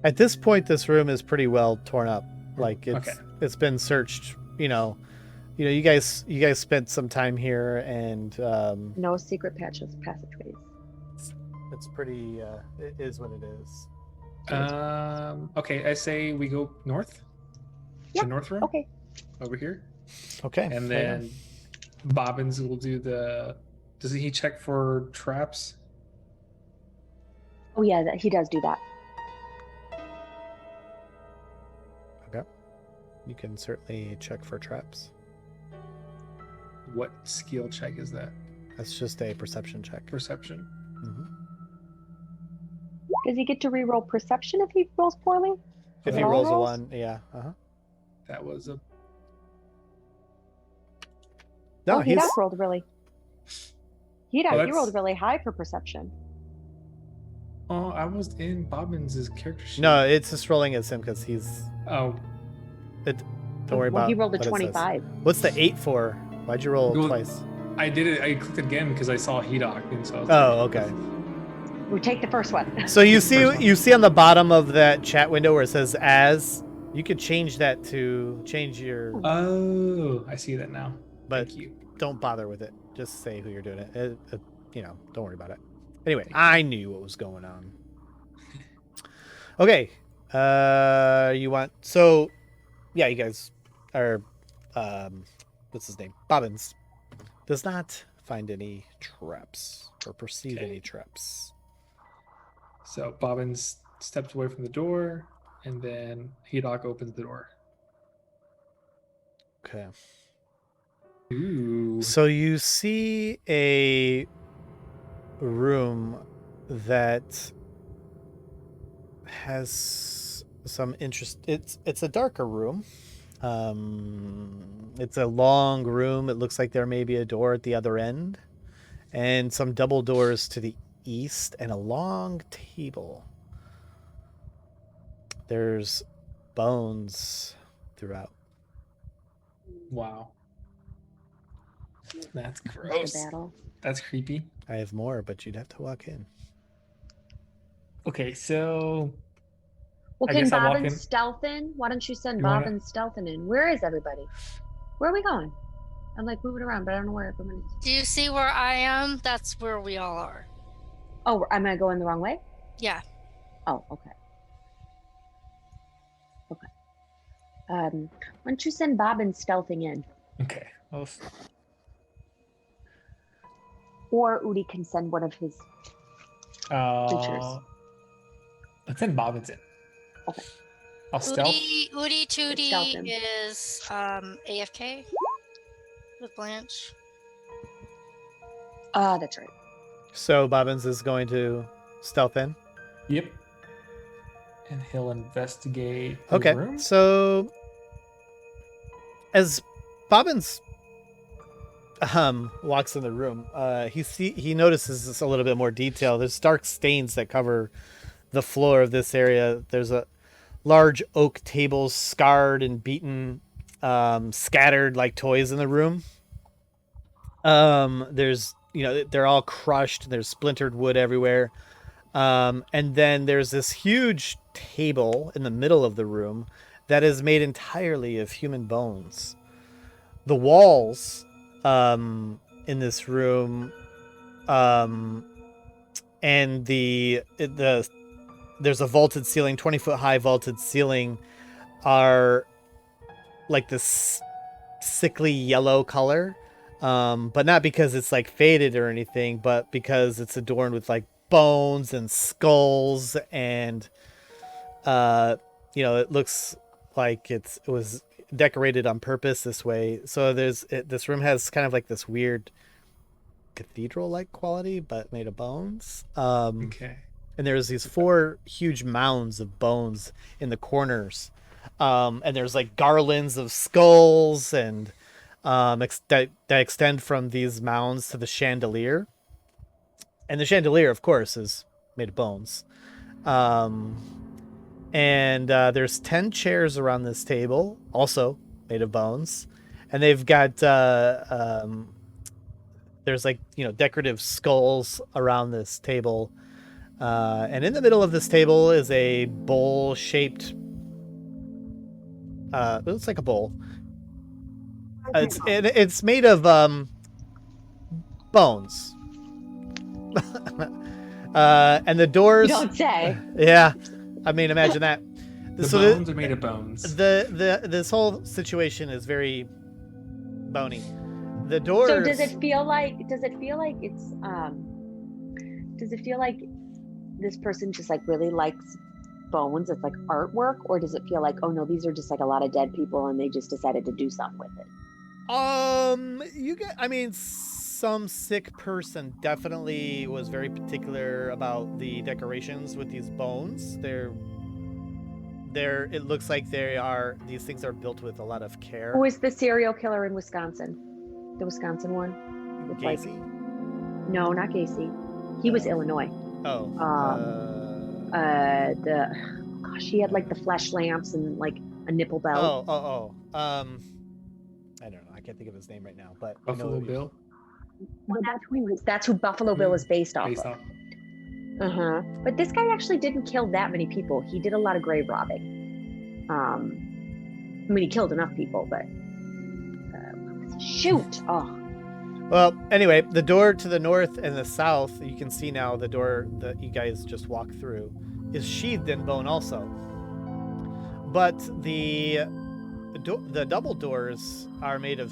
At this point, this room is pretty well torn up. Like it's been searched. You guys spent some time here, and no secret passageways. It's pretty. It is what it is. Okay, I say we go north. Yep. The north room. Okay. Over here. Okay. And then Bobbins will do the. Does he check for traps? Oh yeah, he does do that. Okay. You can certainly check for traps. What skill check is that? That's just a perception check. Perception. Mm-hmm. Does he get to reroll perception if he rolls poorly? If he rolls a 1, yeah. That was a. No, he rolled really. He rolled really high for perception. Oh, I was in Bobbins' character sheet. No, it's just rolling as him because he's. Oh. Don't worry about. He rolled a 25. What's the 8 for? Why'd you roll twice? I did it. I clicked it again because I saw Hedok, and so. Okay. We take the first one. So you see on the bottom of that chat window where it says "as," you could change that to change your. Oh, I see that now. But Thank you. Don't bother with it. Just say who you're doing it. Don't worry about it. Anyway, I knew what was going on. Okay. You guys are. What's his name? Bobbins does not find any traps or perceive any traps. So Bobbins steps away from the door, and then Hedok opens the door. Okay. Ooh. So you see a room that has some interest. It's a darker room. It's a long room. It looks like there may be a door at the other end, and some double doors to the east, and a long table. There's bones throughout. Wow. That's gross. That's creepy. I have more, but you'd have to walk in. Okay, so. Well, can Bobbin stealth in? Why don't you send Bobbin stealthing in? Where is everybody? Where are we going? I'm like moving around, but I don't know where everyone is. Do you see where I am? That's where we all are. Oh, am I going the wrong way? Yeah. Oh, okay. Okay. Why don't you send Bobbin stealthing in? Okay. Well, or Udi can send one of his creatures. Let's send Bobbins in. Okay. I'll stealth. Udi Tootie is AFK with Blanche. That's right. So Bobbins is going to stealth in? Yep. And he'll investigate the room. So as Bobbins walks in the room, he notices this a little bit more detail. There's dark stains that cover the floor of this area. There's a large oak tables scarred and beaten, scattered like toys in the room. There's they're all crushed. There's splintered wood everywhere. And then there's this huge table in the middle of the room that is made entirely of human bones. The walls in this room and there's a vaulted ceiling, 20-foot high vaulted ceiling, are like this sickly yellow color, but not because it's like faded or anything, but because it's adorned with like bones and skulls, and it looks like it was decorated on purpose this way. So this room has kind of like this weird cathedral-like quality, but made of bones. Okay. And there's these 4 huge mounds of bones in the corners. And there's like garlands of skulls and that extend from these mounds to the chandelier. And the chandelier, of course, is made of bones. And there's 10 chairs around this table, also made of bones. And they've got there's like decorative skulls around this table. And in the middle of this table is a bowl-shaped. It looks like a bowl. It's made of bones. And the doors. You don't say. Yeah, I mean, imagine that. The bones are made of bones. This whole situation is very bony. The doors. So does it feel like it's does it feel like this person just like really likes bones? It's like artwork, or does it feel like, oh no, these are just like a lot of dead people and they just decided to do something with it? Some sick person definitely was very particular about the decorations with these bones. It looks like these things are built with a lot of care. Who is the serial killer in Wisconsin? The Wisconsin one? With Gacy? No, not Gacy. He was Illinois. Oh. He had like the flesh lamps and like a nipple belt. I don't know. I can't think of his name right now, but Buffalo Bill. Well, that's who Buffalo Bill is based off of. But this guy actually didn't kill that many people. He did a lot of grave robbing. He killed enough people, but shoot. Oh. Well, anyway, the door to the north and the south, you can see now the door that you guys just walked through, is sheathed in bone also. But the double doors are made of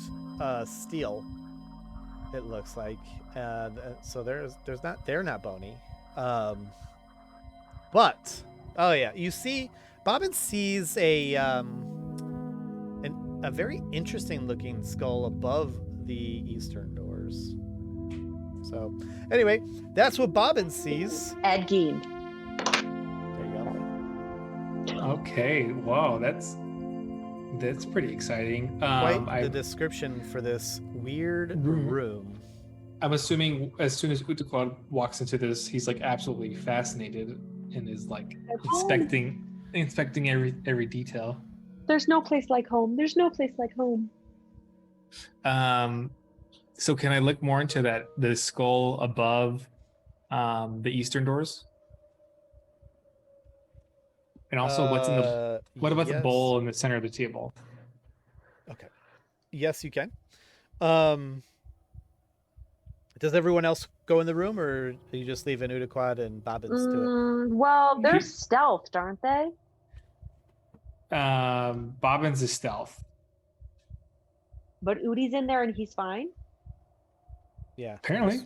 steel. It looks like, so they're not bony. But you see, Bobbin sees a very interesting looking skull above the eastern doors. So anyway, that's what Bobbin sees. Ed Gein. There you go. Okay, wow, that's pretty exciting. Quite the description for this weird room. I'm assuming as soon as Utakwan walks into this, he's like absolutely fascinated and is like inspecting every detail. There's no place like home. There's no place like home. So can I look more into the skull above the eastern doors? And also what about the bowl in the center of the table? Okay. Yes, you can. Does everyone else go in the room, or do you just leave an Udaquad and Bobbins to it? Well, they're stealthed, aren't they? Bobbins is stealth. But Udi's in there and he's fine? Yeah. Apparently.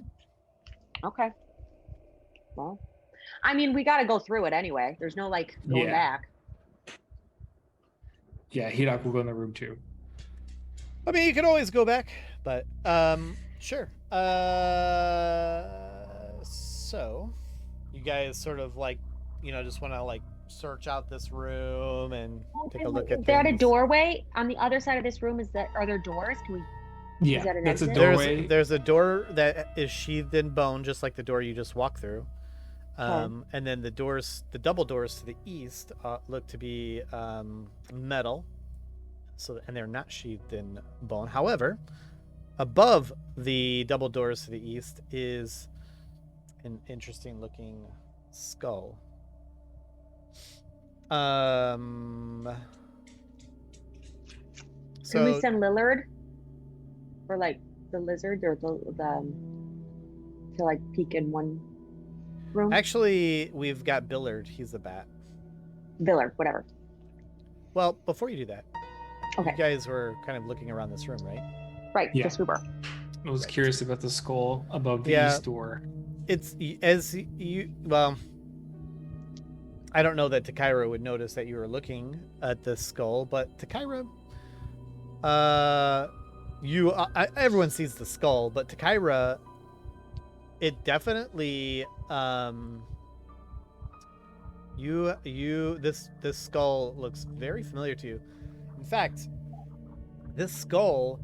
Okay. Well, we got to go through it anyway. There's no going back. Yeah, Hidok will go in the room too. You can always go back, but sure. So you guys sort of just want to search out this room and take a look at. Is there a doorway on the other side of this room? Are there doors? Can we? Yeah, that's a doorway. There's a door that is sheathed in bone, just like the door you just walked through. And then the double doors to the east look to be metal, and they're not sheathed in bone. However, above the double doors to the east is an interesting looking skull. Can we So send Lillard? Or like the lizard or the to like peek in one room? actually, we've got Billard. He's a bat. Billard, whatever. Well, before you do that, Okay. you guys were kind of looking around this room, right? Right, Yeah. yes we were. I was curious about the skull above the Yeah. east door. It's as you well. I don't know that Takaira would notice that you were looking at the skull, but Takaira, everyone sees the skull, but Takaira, it definitely, this skull looks very familiar to you. In fact, this skull,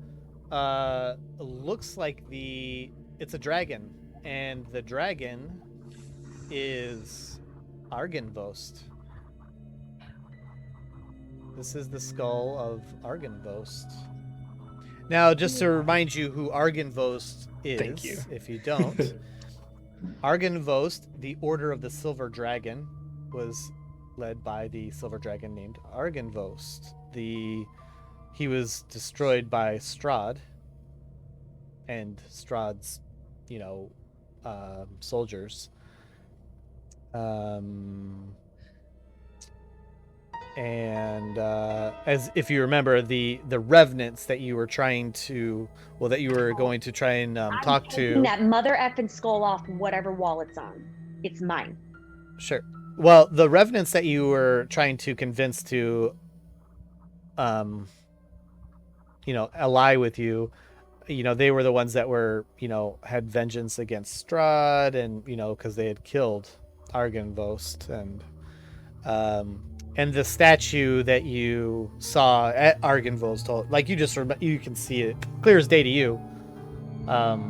looks like it's a dragon, and the dragon is Argynvost. This is the skull of Argynvost. Now, just to remind you who Argynvost is, Thank you. if you don't, Argynvost, the Order of the Silver Dragon, was led by the silver dragon named Argynvost. He was destroyed by Strahd and Strahd's, soldiers. As if you remember, the revenants that you were going to try and talk to. That mother effing skull off whatever wall it's on. It's mine. Sure. Well, the revenants that you were trying to convince to, ally with you, they were the ones that were, had vengeance against Strahd, and because they had killed Argynvost, and the statue that you saw at Argynvost, like you can see it clear as day to you. So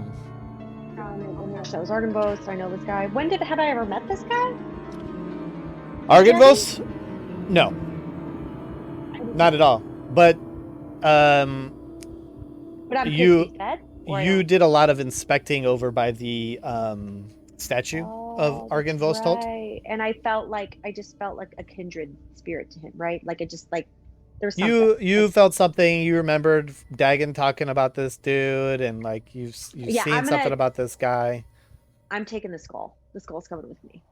it was Argynvost. I know this guy. Had I ever met this guy? Argynvost? No, not at all. But I'm you dead, you did a lot of inspecting over by the statue of Argynvost. Right. And I just felt like a kindred spirit to him, right? Like it just like there's something. You felt something. You remembered Dagon talking about this dude, and like you've seen something about this guy. I'm taking the skull. The skull's coming with me.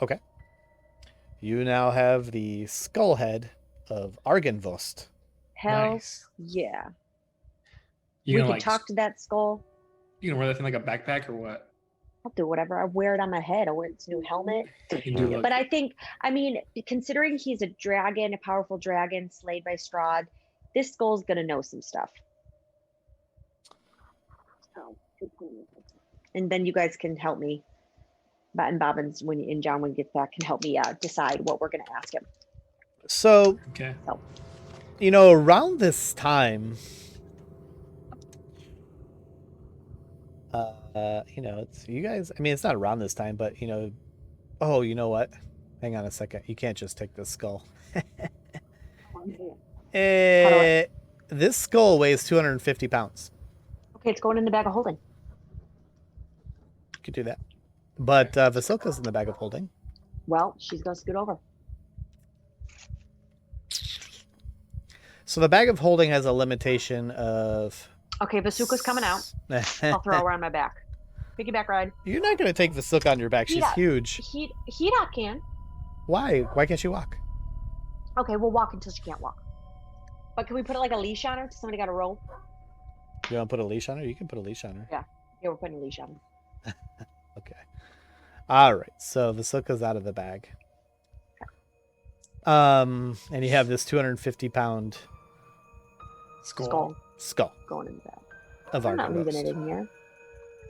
Okay. You now have the skull head of Argynvost. Hell Nice. yeah. You We gonna can talk to that skull. You gonna wear that thing like a backpack or what? I'll do whatever. I wear it on my head. I wear its new helmet. You can do like, But considering he's a dragon, a powerful dragon slayed by Strahd, this skull's gonna know some stuff. So, and then you guys can help me. And Bobbins, when John gets back, can help me decide what we're gonna ask him. So, okay. Around this time, it's you guys. I mean, it's not around this time, but oh, you know what? Hang on a second. You can't just take this skull. This skull weighs 250 pounds. Okay, it's going in the bag of holding. You could do that. But Vasilka's in the bag of holding. Well, she's going to scoot over. So the bag of holding has a limitation of... Okay, Vasuka's coming out. I'll throw her on my back. Piggyback ride. You're not going to take Vasilka on your back. She's huge. Hida can. Why? Why can't she walk? Okay, we'll walk until she can't walk. But can we put like a leash on her? Somebody got a rope? You want to put a leash on her? You can put a leash on her. Yeah, we're putting a leash on her. Okay. All right. So Vasilka's out of the bag. And you have this 250-pound Skull. Going in the bag. Of I'm not Argynvost. leaving it in here.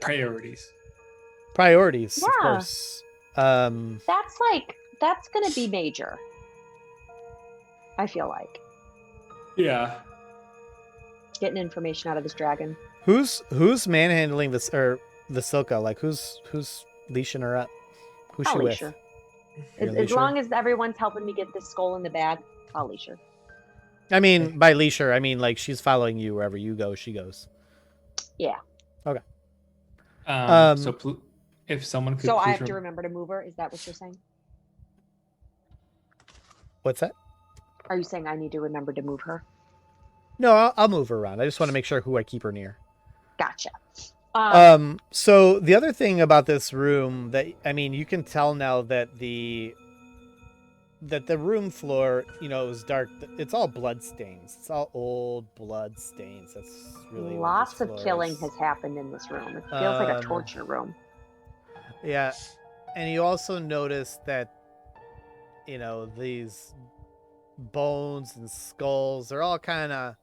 Priorities. Priorities, of Yeah. course. That's gonna be major. I feel like Yeah. getting information out of this dragon. Who's manhandling this or Vasilka? Like who's leashing her up? Who's I'll she leash with? her. You're As leash her? long as everyone's helping me get this skull in the bag, I'll leash her. I mean, by leash her, I mean like she's following you wherever you go. She goes. Yeah. Okay. So If someone could So I please have to remember to move her. Is that what you're saying? What's that? Are you saying I need to remember to move her? No, I'll move her around. I just want to make sure who I keep her near. Gotcha. So the other thing about this room that, I mean, you can tell now that the room floor, is dark. It's all blood stains. It's all old blood stains. That's really Lots what of this killing floor has happened in this room. It feels like a torture room. Yeah, and you also notice that, these bones and skulls, they're all kind of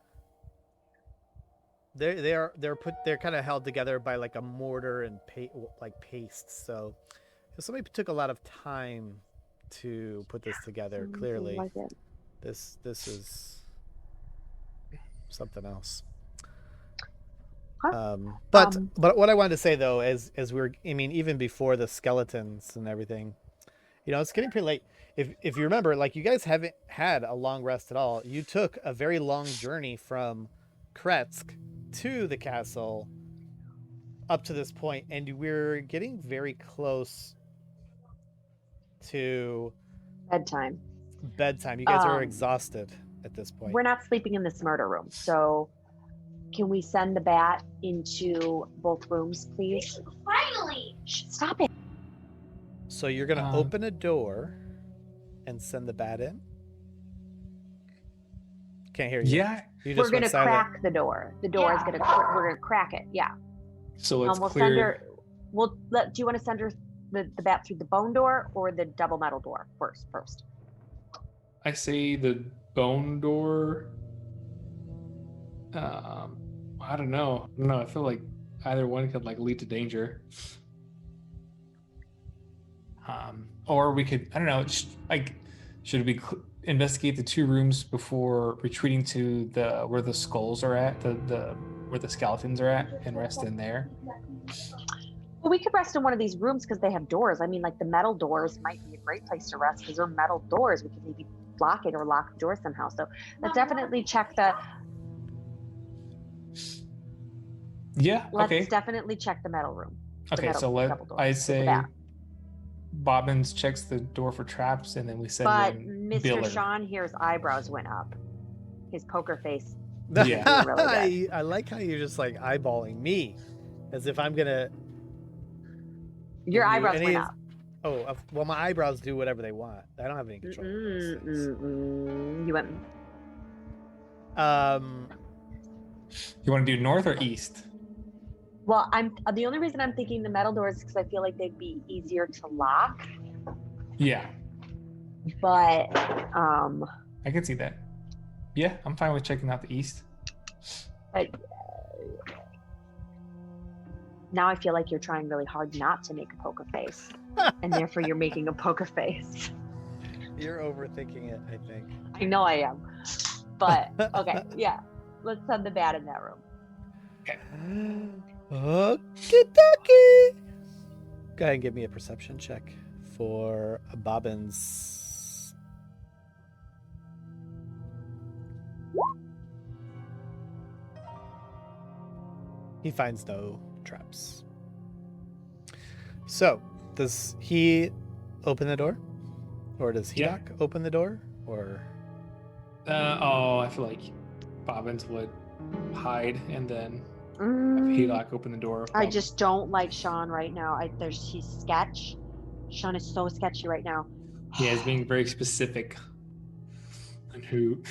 they're kind of held together by like a mortar and paste. So somebody took a lot of time to put this together. Clearly, Like it. this is something else. Huh? But what I wanted to say though, as even before the skeletons and everything, it's getting pretty late. If you remember, like, you guys haven't had a long rest at all. You took a very long journey from Kretsk to the castle up to this point, and we're getting very close to Bedtime. You guys are exhausted at this point. We're not sleeping in this murder room, so can we send the bat into both rooms, please? Finally! Stop it. So you're gonna open a door and send the bat in? Can't hear you. Yeah. You just We're gonna went silent. crack the door. The door is gonna. We're gonna crack it. Yeah. So it's we'll clear. send her. Do you want to send her the bat through the bone door or the double metal door first? I say the bone door. I don't know. I feel like either one could lead to danger. Or we could, I don't know, should we investigate the two rooms before retreating to where the skulls are at, where the skeletons are at, and rest in there? Well, we could rest in one of these rooms because they have doors. I mean, like the metal doors might be a great place to rest because they're metal doors. We could maybe block it or lock the door somehow. So let's definitely check the. Yeah. Okay. Let's definitely check the metal room. Okay. I say Bobbins checks the door for traps, and then we send in Mr. Biller. Sean here's eyebrows went up. His poker face. Yeah. Really I like how you're just like eyeballing me, as if I'm gonna. Your eyebrows went up. Oh, well, my eyebrows do whatever they want. I don't have any control. You went. You want to do north or east? Well, the only reason I'm thinking the metal doors is because I feel like they'd be easier to lock. Yeah. But I can see that. Yeah, I'm fine with checking out the east. But now I feel like you're trying really hard not to make a poker face, and therefore you're making a poker face. You're overthinking it, I think. I know I am. But okay, yeah. Let's send the bat in that room. Okay. Okie-dokie. Go ahead and give me a perception check for Bobbins. He finds no traps. So, does he open the door? Or does Hedok open the door? Or I feel like Bobbins would hide and then have Hedok open the door. I just don't like Sean right now. She's sketch. Sean is so sketchy right now. Yeah, he's being very specific on who.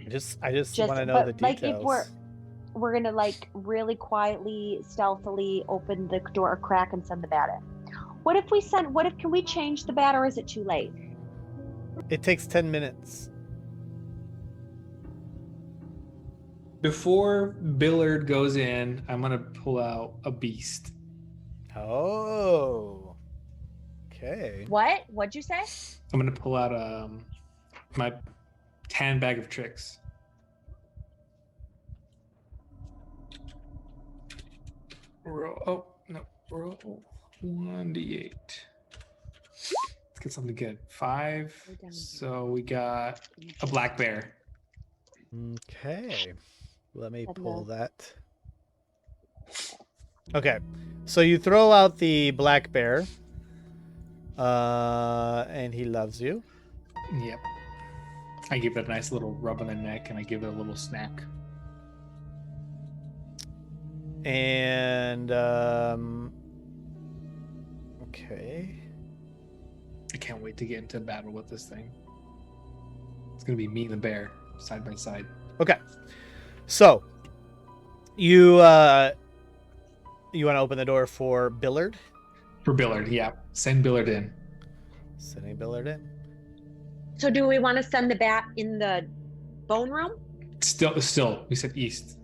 I just want to know the details. Like if we're gonna really quietly, stealthily open the door crack and send the bat in. Can we change the bat or is it too late? It takes 10 minutes. Before Billard goes in, I'm gonna pull out a beast. Oh. Okay. What? What'd you say? I'm gonna pull out my tan bag of tricks. Roll 1d8. Let's get something good. 5. So we got a black bear. Okay. Let me pull that. Okay, so you throw out the black bear, and he loves you. Yep. I give it a nice little rub on the neck, and I give it a little snack. And okay. I can't wait to get into battle with this thing. It's gonna be me and the bear side by side. Okay, so you want to open the door for Billard? For Billard, yeah. Send Billard in. Sending Billard in. So do we want to send the bat in the bone room? Still, we said east.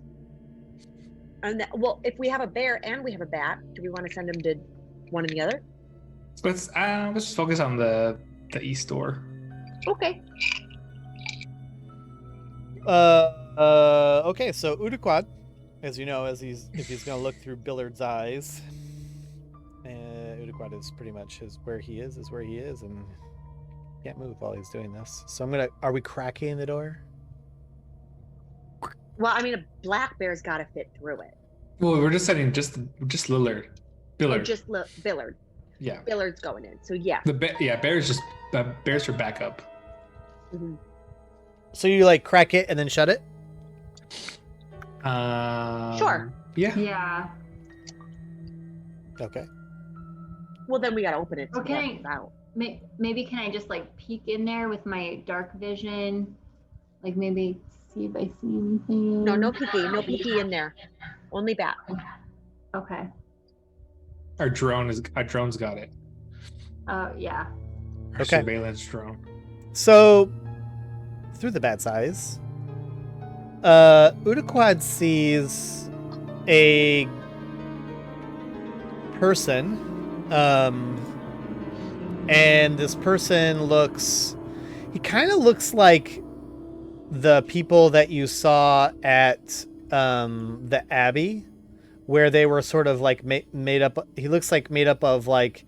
And well, if we have a bear and we have a bat, do we want to send them to one and the other? Let's just focus on the east door. Okay. Okay, so Udaquad, as you know, if he's gonna look through Billard's eyes, Udaquad is pretty much where he is, and can't move while he's doing this. So are we cracking the door? Well, I mean, a black bear's got to fit through it. Well, we're just setting just Lillard. Billard. Oh, just Billard. Yeah. Billard's going in. So yeah. Bear's for backup. Mm-hmm. So you like crack it and then shut it? Sure. Yeah. Yeah. Okay. Well, then we got to open it. Okay. Maybe can I just like peek in there with my dark vision? Like maybe see if I see anything. No peeky in there. Only bat. Okay. Our drone's got it. Yeah. Our Okay. surveillance drone. So through the bat's eyes, Udaquad sees a person, and this person he kind of looks like the people that you saw at the Abbey, where they were sort of like made up. He looks like made up of like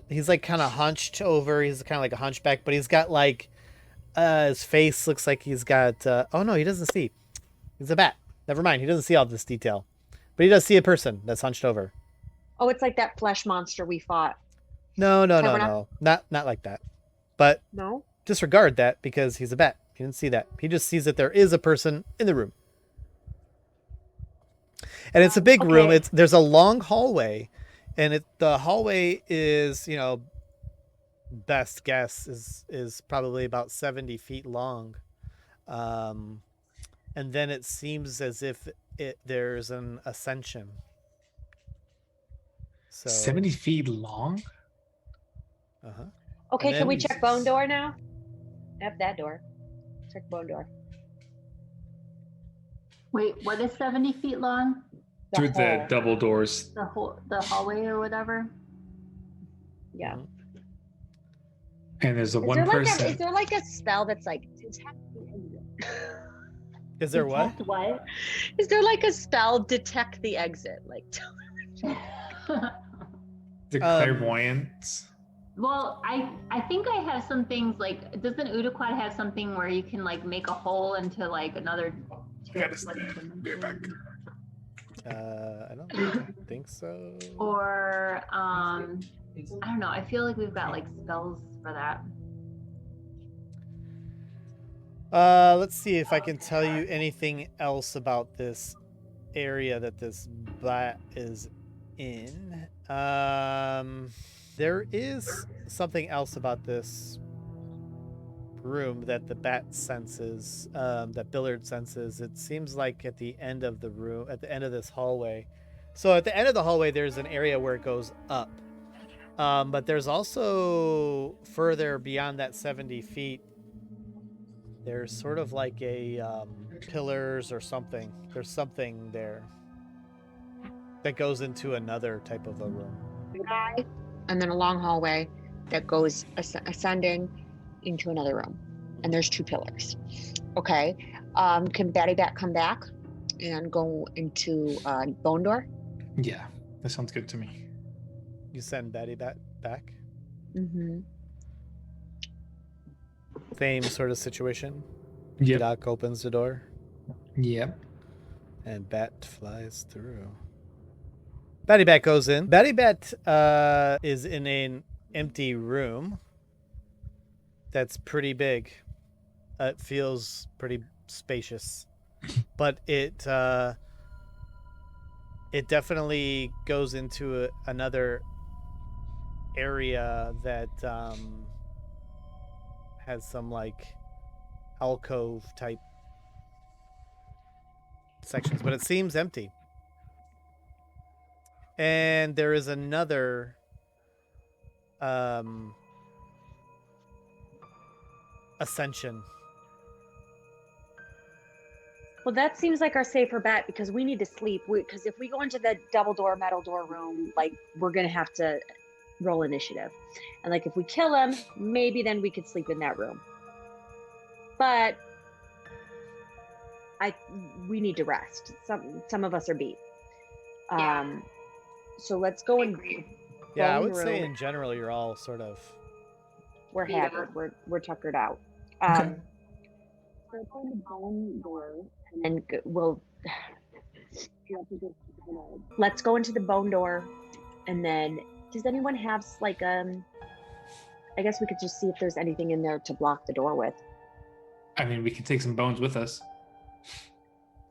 he's like kind of hunched over. He's kind of like a hunchback, but he's got like his face looks like he's got oh no, he doesn't see. He's a bat. Never mind, he doesn't see all this detail, but he does see a person that's hunched over. Oh, it's like that flesh monster we fought. No, not like that. But No. disregard that because he's a bat. He didn't see that. He just sees that there is a person in the room, and it's a big room. There's a long hallway, and the hallway is, best guess is probably about 70 feet long, and then it seems as if there's an ascension. So 70 feet long? Uh-huh. Okay, And can we then- check bone door now? F that door. Check bone door. Wait, what is 70 feet long? Through the hall. double doors. The hallway or whatever? Yeah. And there's Is one there person. is there like a spell that's like detect the exit? Is there what? Detect what? Is there like a spell detect the exit? Like The clairvoyance. Well, I think I have some things like, doesn't Udaquad have something where you can like make a hole into like another? I gotta stand. Be back. I don't think so. Or I don't know. I feel like we've got like spells for that. Let's see if I can tell you anything else about this area that this bat is in. There is something else about this room that the bat senses, that Billard senses. It seems like at the end of the room, at the end of this hallway. So at the end of the hallway, there's an area where it goes up. But there's also further beyond that 70 feet, there's sort of like a pillars or something. There's something there that goes into another type of a room. and then a long hallway that goes ascending into another room, and there's 2 pillars. Okay. Can Batty Bat come back and go into bone door? Yeah, that sounds good to me. You send Batty Bat back. Mm-hmm. Same sort of situation. Yep. Doc opens the door. Yep. And Bat flies through. Batty Bat goes in. Batty Bat is in an empty room that's pretty big. It feels pretty spacious, but it definitely goes into another area that has some like alcove type sections, but it seems empty. And there is another ascension. Well, that seems like our safer bet because we need to sleep. Because if we go into the double door, metal door room, like we're gonna have to roll initiative, and like if we kill him, maybe then we could sleep in that room. But we need to rest. Some of us are beat. Yeah. So let's go and Yeah, I bone would say room. in general you're all sort of We're Yeah. haggard. We're tuckered out. Okay. So go to the bone door, and then we'll. Let's go into the bone door, and then does anyone have like I guess we could just see if there's anything in there to block the door with. I mean, we can take some bones with us.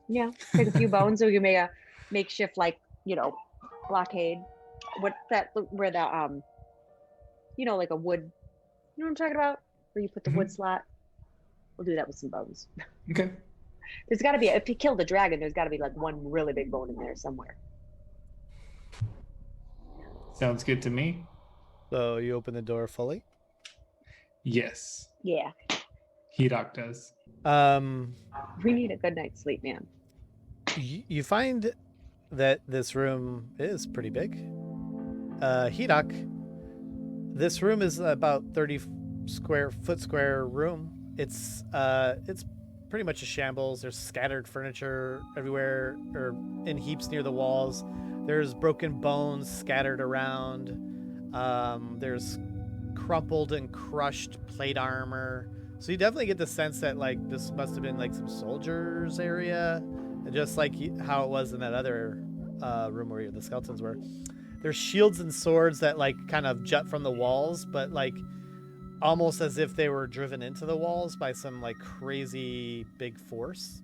Yeah, take a few bones so we can make a makeshift blockade. What's that? Where the like a wood. You know what I'm talking about? Where you put the wood slot. We'll do that with some bones. Okay. There's got to be, if you kill the dragon, there's got to be like one really big bone in there somewhere. Sounds good to me. So you open the door fully? Yes. Yeah. Hedok does. We need a good night's sleep, man. You find that this room is pretty big. Hedok, this room is about 30 square room. It's pretty much a shambles. There's scattered furniture everywhere or in heaps near the walls. There's broken bones scattered around. There's crumpled and crushed plate armor. So you definitely get the sense that like this must have been like some soldiers area, just like how it was in that other room where the skeletons were. There's shields and swords that like kind of jut from the walls, but like almost as if they were driven into the walls by some like crazy big force.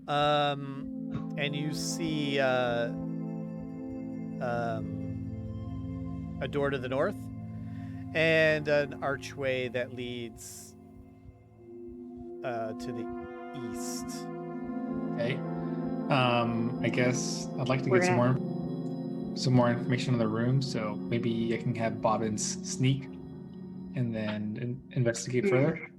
And you see a door to the north and an archway that leads to the east. Okay. I guess I'd like to get some more information on the room, so maybe I can have Bobbins sneak and then investigate further.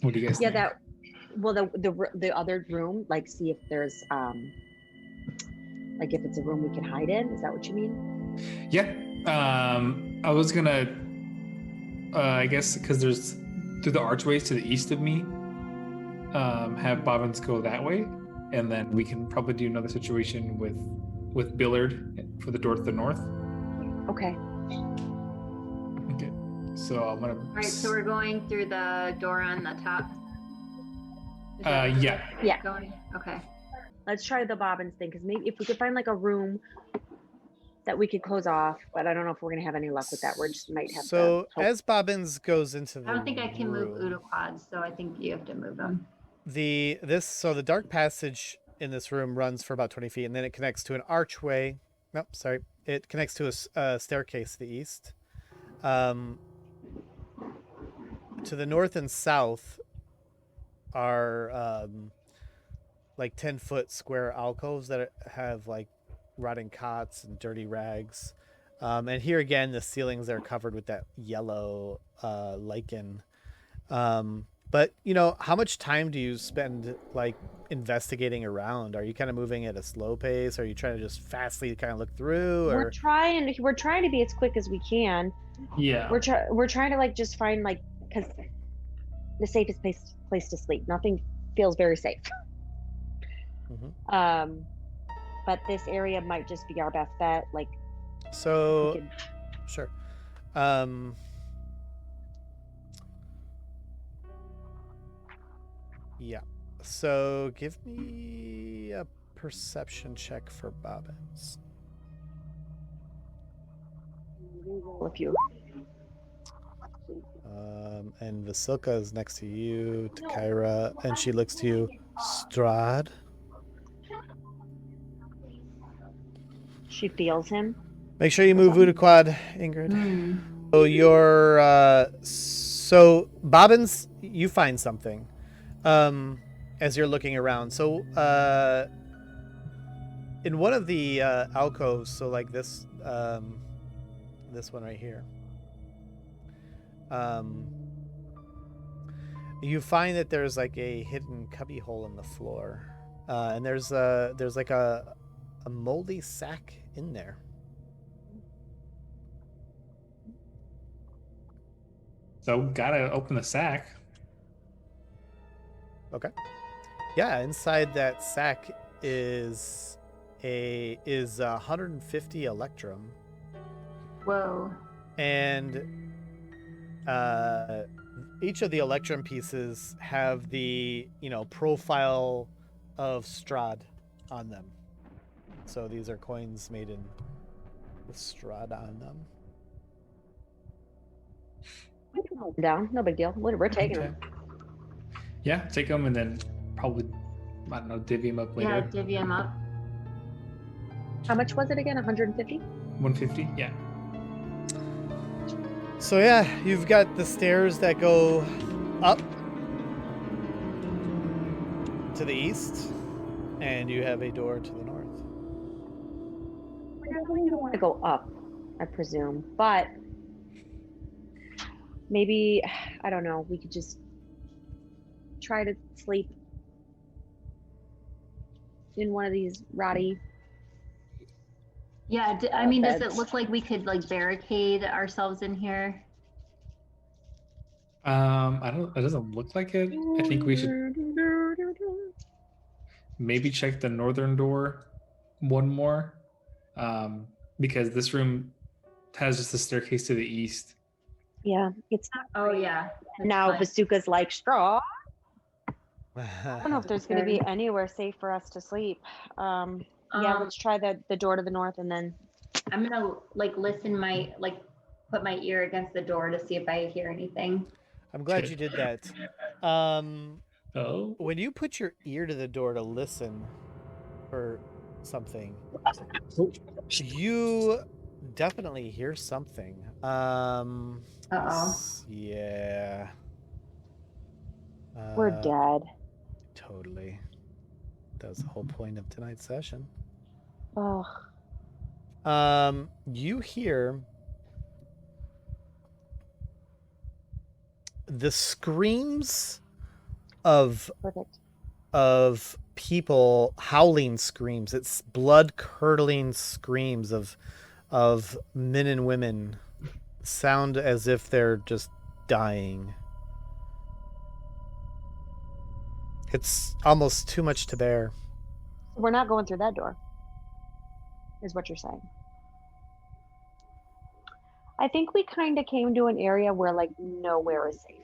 What do you guys think? The other room, like see if there's like if it's a room we can hide in. Is that what you mean? Yeah. I was gonna I guess because there's through the archways to the east of me, have Bobbins go that way, and then we can probably do another situation with Billard for the door to the north. Okay. Okay. So I'm gonna. All right, so we're going through the door on the top. Yeah. Yeah. Going? Okay. Let's try the Bobbins thing because maybe if we could find like a room that we could close off, but I don't know if we're gonna have any luck with that. We just might have. So as Bobbins goes into the I don't think I can move room, Udoquads, so I think you have to move them. the dark passage in this room runs for about 20 feet, and then it connects to an archway. Nope, sorry. It connects to a staircase to the east. To the north and south are like 10-foot square alcoves that have like rotting cots and dirty rags. And here again, the ceilings are covered with that yellow lichen. But how much time do you spend like investigating around? Are you kind of moving at a slow pace? Are you trying to just fastly kind of look through? Or? We're trying to be as quick as we can. Yeah. We're trying to like just find like because the safest place to sleep. Nothing feels very safe. Mm-hmm. But this area might just be our best bet. Like. So, sure. Yeah. So give me a perception check for Bobbins. If you And Vasilka is next to you, to Kyra, and she looks to you, Strahd. she feels him. Make sure you move Voodoo Quad, Ingrid. Hmm. So you're so Bobbins, you find something as you're looking around. So in one of the alcoves, so like this this one right here, you find that there's like a hidden cubby hole in the floor, and there's like a moldy sack in there. So gotta open the sack. Okay. Yeah, inside that sack is 150 electrum, Whoa. and each of the electrum pieces have the profile of Strahd on them. So these are coins made with Strahd on them. We can hold them down. No big deal. We're taking them. Yeah, take them and then probably, I don't know, divvy them up later. Yeah, divvy him up. How much was it again? 150? 150? Yeah. So yeah, you've got the stairs that go up to the east, and you have a door to the north. We don't want to go up, I presume, but maybe, I don't know, we could just try to sleep in one of these ratty. Yeah, I mean, does it beds. look like we could like barricade ourselves in here? It doesn't look like it. I think we should maybe check the northern door one more. Because this room has just a staircase to the east. Yeah, it's not. Oh yeah. that's Now fine. Bazooka's like, straw. I don't know if there's going to be anywhere safe for us to sleep. Yeah, let's try the door to the north, and then I'm gonna like put my ear against the door to see if I hear anything. I'm glad you did that. Oh. When you put your ear to the door to listen for something, you definitely hear something. Uh-oh. Yeah. we're dead. Totally. That was the whole point of tonight's session. Oh, You hear the screams of perfect. People, howling screams. It's blood-curdling screams of men and women, sound as if they're just dying. It's almost too much to bear. We're not going through that door, is what you're saying. I think we kind of came to an area where like nowhere is safe.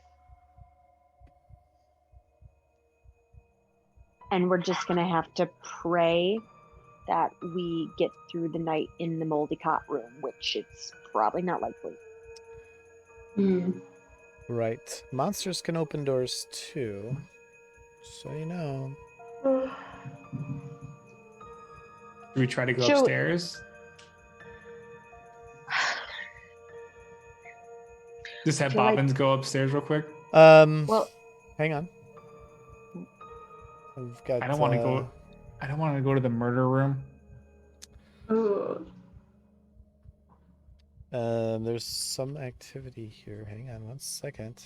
And we're just going to have to pray that we get through the night in the moldy cot room, which it's probably not likely. Right. Monsters can open doors too. So you know. Do we try to go Shoot. upstairs? Just have Feel like- Bobbins go upstairs real quick. Well, Hang on. I've got. I don't want to go. I don't want to go to the murder room. Ooh. There's some activity here. Hang on 1 second.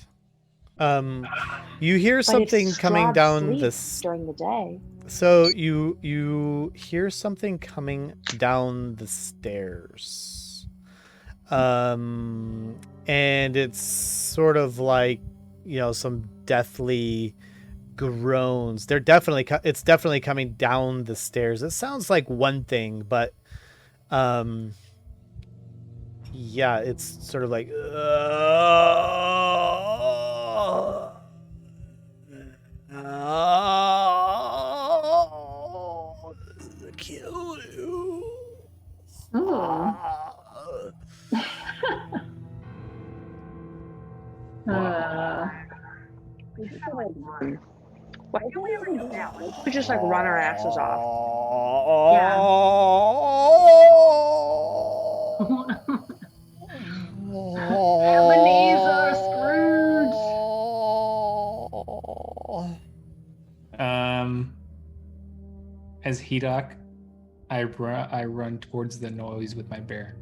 You hear but if something coming Strahd down sleeps this. during the day. So you hear something coming down the stairs. And it's sort of like, some deathly groans. It's definitely coming down the stairs. It sounds like one thing, but yeah, it's sort of like Why don't we ever do that? We just like run our asses off. Ebenezer Scrooge. As Hedok, I run towards the noise with my bear.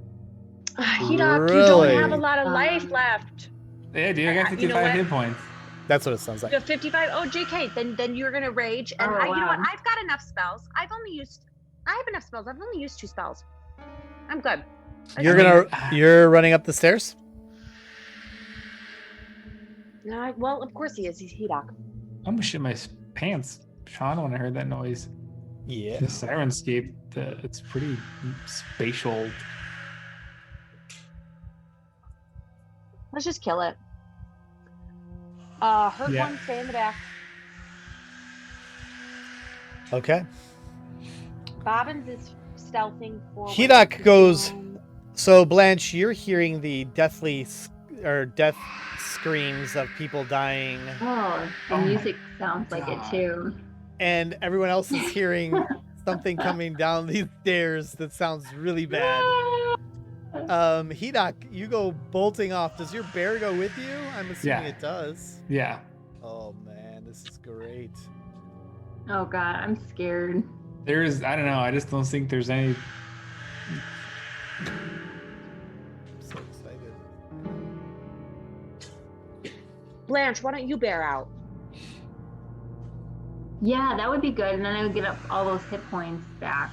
Hedok, you don't have a lot of life left. Yeah, dude, I got 55 hit points. That's what it sounds like. You have 55. Oh, JK, then you're gonna rage. And you know what? I've got enough spells. I have enough spells. I've only used 2 spells. I'm good. You're running up the stairs? No, well, of course he is. He's Hedok. I'm gonna shit my pants, Sean, when I heard that noise. Yeah. The Syrinscape, it's pretty spatial. Let's just kill it. Hurt one, stay in the back. Okay. Bobbins is stealthing forward. Hedok goes. So Blanche, you're hearing the death screams of people dying. Oh, the music sounds like it too. And everyone else is hearing something coming down these stairs that sounds really bad. Hedok, you go bolting off. Does your bear go with you? I'm assuming it does. Yeah. Oh man, this is great. Oh god, I'm scared. I don't know. I just don't think there's any. I'm so excited. Blanche, why don't you bear out? Yeah, that would be good, and then I would get up all those hit points back.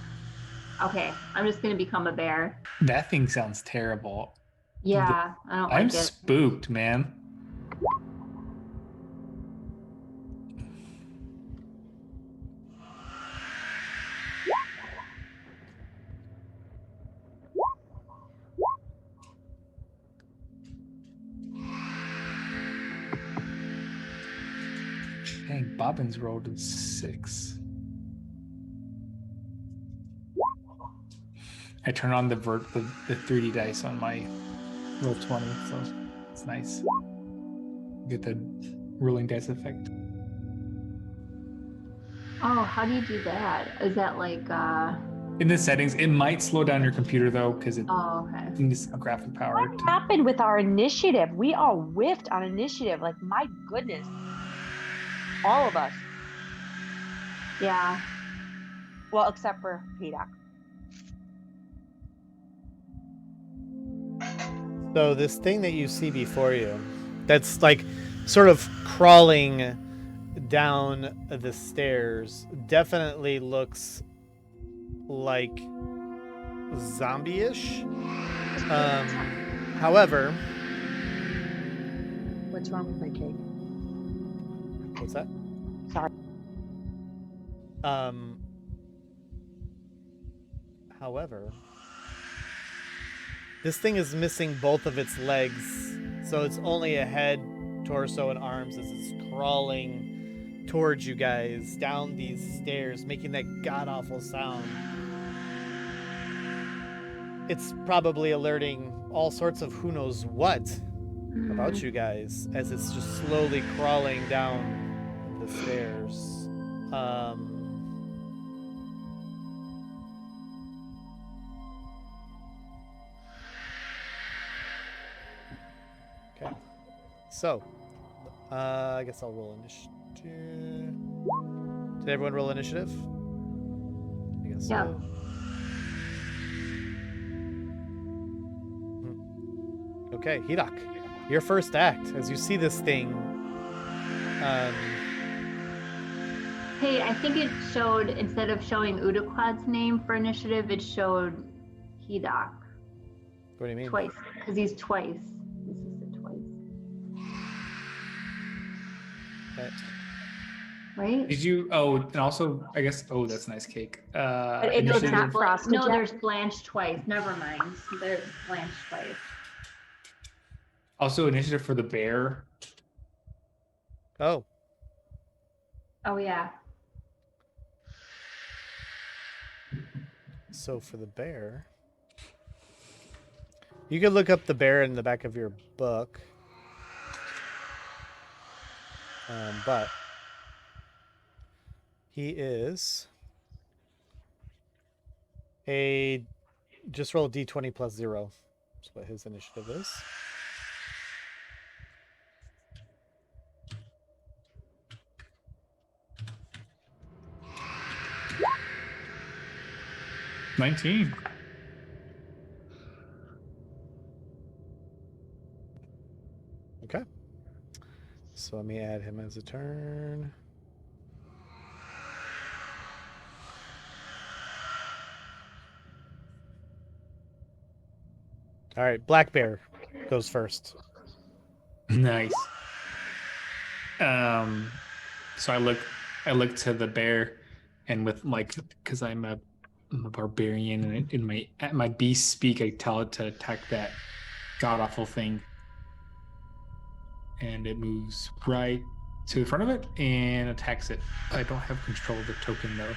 Okay, I'm just gonna become a bear. That thing sounds terrible. Yeah, I don't like it. I'm spooked, man. Dang, Bobbins rolled a 6. I turn on the 3D dice on my roll 20, so it's nice. Get the rolling dice effect. Oh, how do you do that? Is that like in the settings? It might slow down your computer though, because it needs a graphic power. What happened with our initiative? We all whiffed on initiative. Like, my goodness. All of us. Yeah. Well, except for Hedok. So this thing that you see before you, that's like sort of crawling down the stairs, definitely looks like zombie-ish. However, what's wrong with my cake? What's that? Sorry. However, this thing is missing both of its legs, so it's only a head, torso, and arms as it's crawling towards you guys down these stairs, making that god-awful sound. It's probably alerting all sorts of who knows what about you guys as it's just slowly crawling down the stairs. Okay. So, I guess I'll roll initiative. Did everyone roll initiative? I guess so. Okay, Hedok, your first act as you see this thing. Hey, I think it showed, instead of showing Udakwad's name for initiative, it showed Hedok. What do you mean? Twice, because he's twice. This is the twice. Okay. Right? Did you? Oh, and also, I guess. Oh, that's nice cake. It's not frosted. No, there's Blanche twice. Never mind. There's Blanche twice. Also, initiative for the bear. Oh. Oh yeah. So for the bear, you can look up the bear in the back of your book. But he is just roll d20 plus 0. That's what his initiative is. $19. Okay. So let me add him as a turn. All right, Black Bear goes first. Nice. So I look to the bear, and with because I'm a barbarian, and in my beast speak, I tell it to attack that god awful thing, and it moves right to the front of it and attacks it. I don't have control of the token though.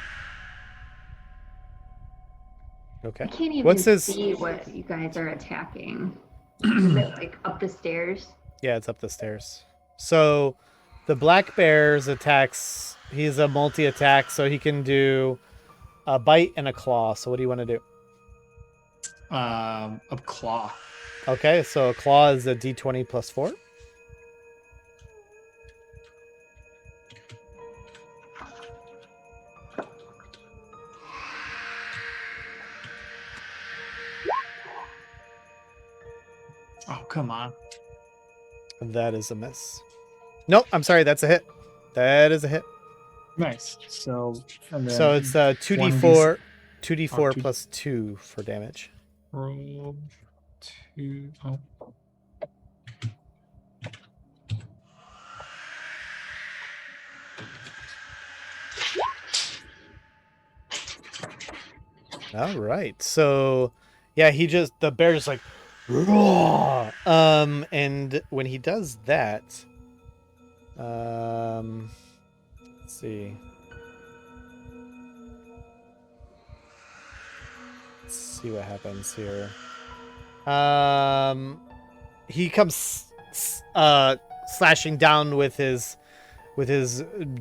Okay. I can't even What's his? see what you guys are attacking. Is it like up the stairs? Yeah, it's up the stairs. So the Black Bear's attacks, he's a multi-attack, so he can do a bite and a claw. So what do you want to do? A claw. Okay, so a claw is a d20 plus 4. Oh, come on. That is a miss. Nope, I'm sorry, that's a hit. That is a hit. Nice. So So it's 2d4 2d4 plus 2 for damage. Roll 2. Oh. All right. So yeah, the bear just like roar. And when he does that, let's see. Let's see what happens here. He comes slashing down with his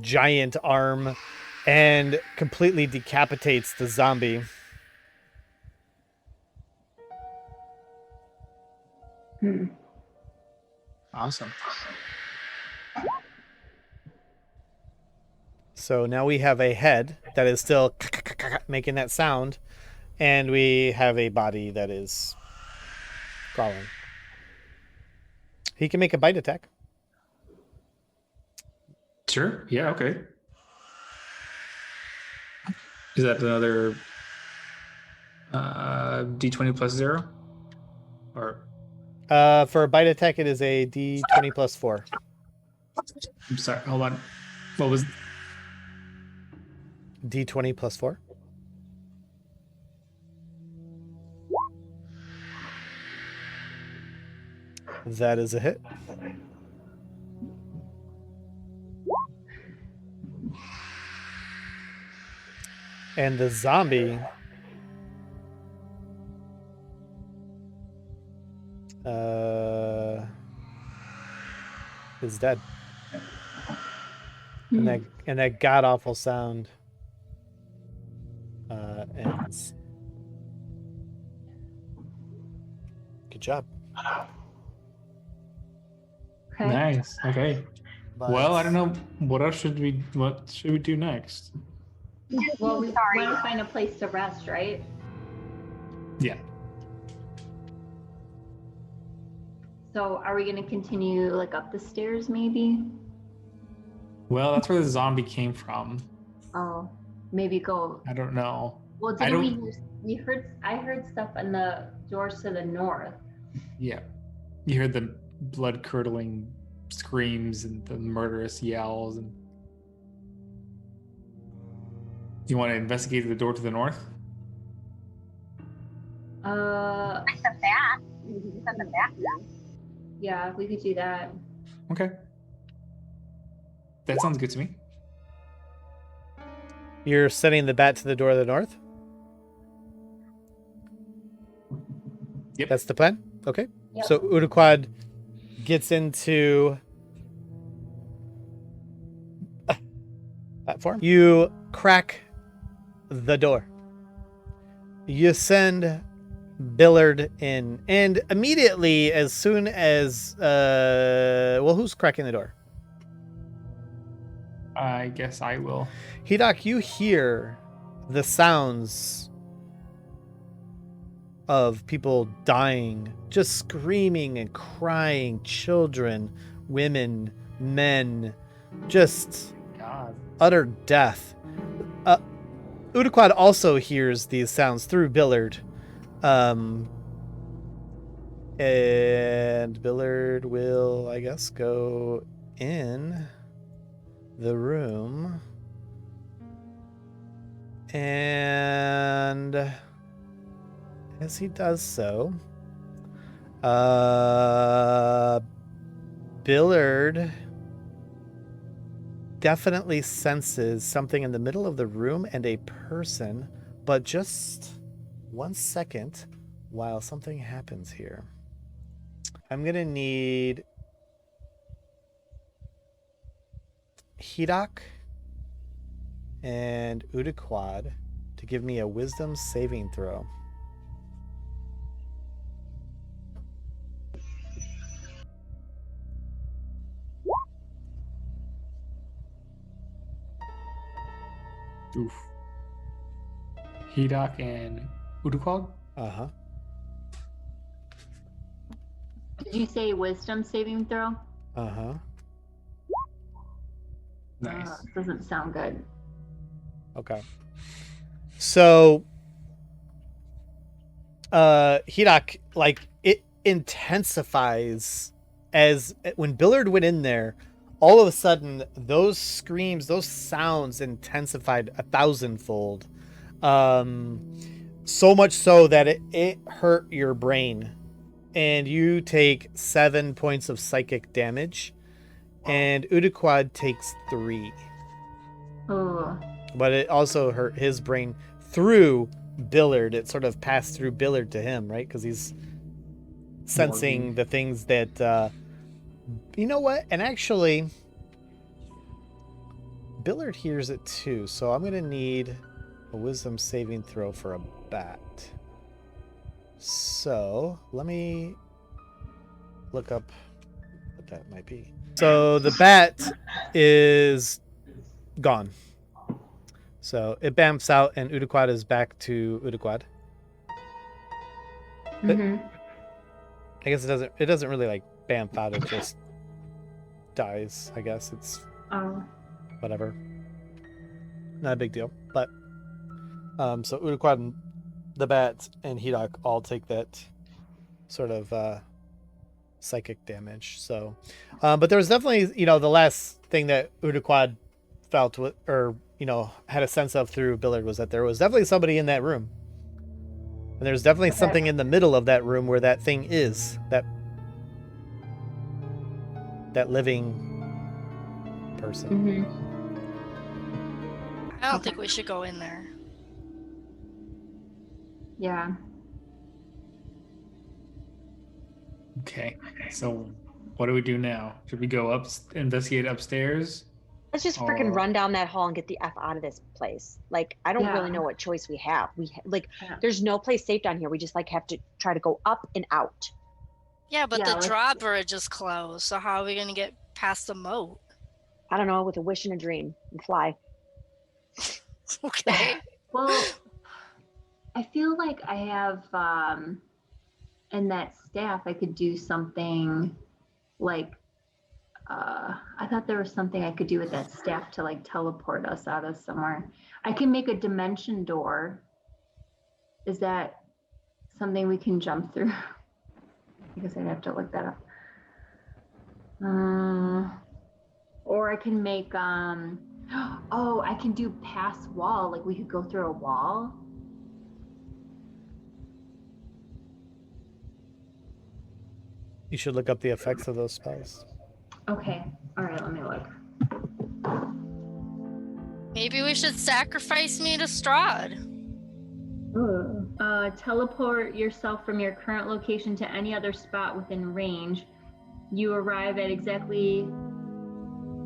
giant arm and completely decapitates the zombie. Awesome. So now we have a head that is still making that sound, and we have a body that is crawling. He can make a bite attack. Sure. Yeah. Okay. Is that another d20 plus 0? Or for a bite attack, it is a d20 plus 4. I'm sorry. Hold on. What was d20 plus 4. That is a hit. And the zombie is dead. And that god awful sound ends. Good job. Okay. nice? Okay. But Well, I don't know. What should we do next? Well, we want to find a place to rest, right? Yeah. So are we going to continue like up the stairs maybe? Well, that's where the zombie came from. Oh, maybe go. I don't know. Well, I heard stuff on the doors to the north. Yeah. You heard the blood curdling screams and the murderous yells. And you want to investigate the door to the north? Like the back. Maybe from the back now. Yeah, we could do that. Okay. That sounds good to me. you're sending the bat to the door of the north? Yep. That's the plan? Okay. Yep. So Uruquad gets into platform. You crack the door. You send Billard in, and immediately, as soon as who's cracking the door? I guess I will. Hidak, you hear the sounds of people dying, just screaming and crying, children, women, men, just God. utter death. Udaquad also hears these sounds through Billard. And Billard will, I guess, go in the room. And as he does so, Billard definitely senses something in the middle of the room and a person, but just 1 second while something happens here. I'm gonna need Hidak and Udaquad to give me a wisdom saving throw. Oof. Hidak and Udaquad? Uh-huh. Did you say wisdom saving throw? Uh-huh. Nice. Doesn't sound good. Okay. So Hidak, like, it intensifies as when Billard went in there, all of a sudden those screams, those sounds intensified 1,000-fold. So much so that it hurt your brain. And you take 7 points of psychic damage. And Udaquad takes 3. Oh. But it also hurt his brain through Billard. It sort of passed through Billard to him, right? Because he's sensing the things that... you know what? And actually, Billard hears it too. So I'm going to need a wisdom saving throw for a bat. So let me look up what that might be. So the bat is gone. So it bamfs out, and Udaquad is back to Udaquad. Mm-hmm. I guess it doesn't really like bamf out, it just dies, I guess. It's whatever. Not a big deal. But so Udaquad and the bat and Hidak all take that sort of psychic damage. So but there was definitely, the last thing that Udaquad felt with, or had a sense of through Billard, was that there was definitely somebody in that room. And there's definitely something in the middle of that room where that thing is, that living person. Mm-hmm. I don't think we should go in there. Yeah. Okay. So what do we do now? Should we go investigate upstairs? Let's just freaking run down that hall and get the F out of this place. Like, I don't really know what choice we have. There's no place safe down here. We just have to try to go up and out. Yeah, but the drawbridge is closed. So how are we going to get past the moat? I don't know, with a wish and a dream and fly. Okay. Well, I feel like I have, in that staff, I could do something like, I thought there was something I could do with that staff to teleport us out of somewhere. I can make a dimension door. Is that something we can jump through? I guess I'd have to look that up. Or I can make, I can do pass wall. We could go through a wall. You should look up the effects of those spells. Okay. All right, let me look. Maybe we should sacrifice me to Strahd. Teleport yourself from your current location to any other spot within range. You arrive at exactly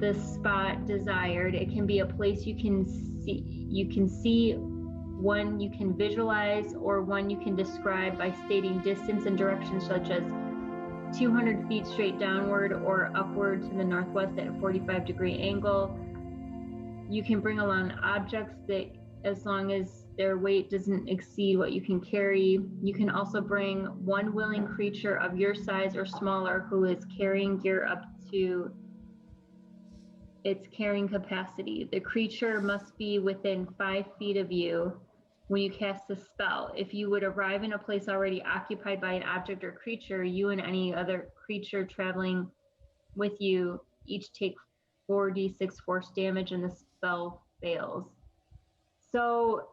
the spot desired. It can be a place you can see, one you can visualize, or one you can describe by stating distance and direction, such as 200 feet straight downward or upward to the northwest at a 45-degree angle. You can bring along objects that, as long as their weight doesn't exceed what you can carry. You can also bring one willing creature of your size or smaller who is carrying gear up to its carrying capacity. The creature must be within 5 feet of you when you cast the spell. If you would arrive in a place already occupied by an object or creature, you and any other creature traveling with you each take 4d6 force damage and the spell fails. So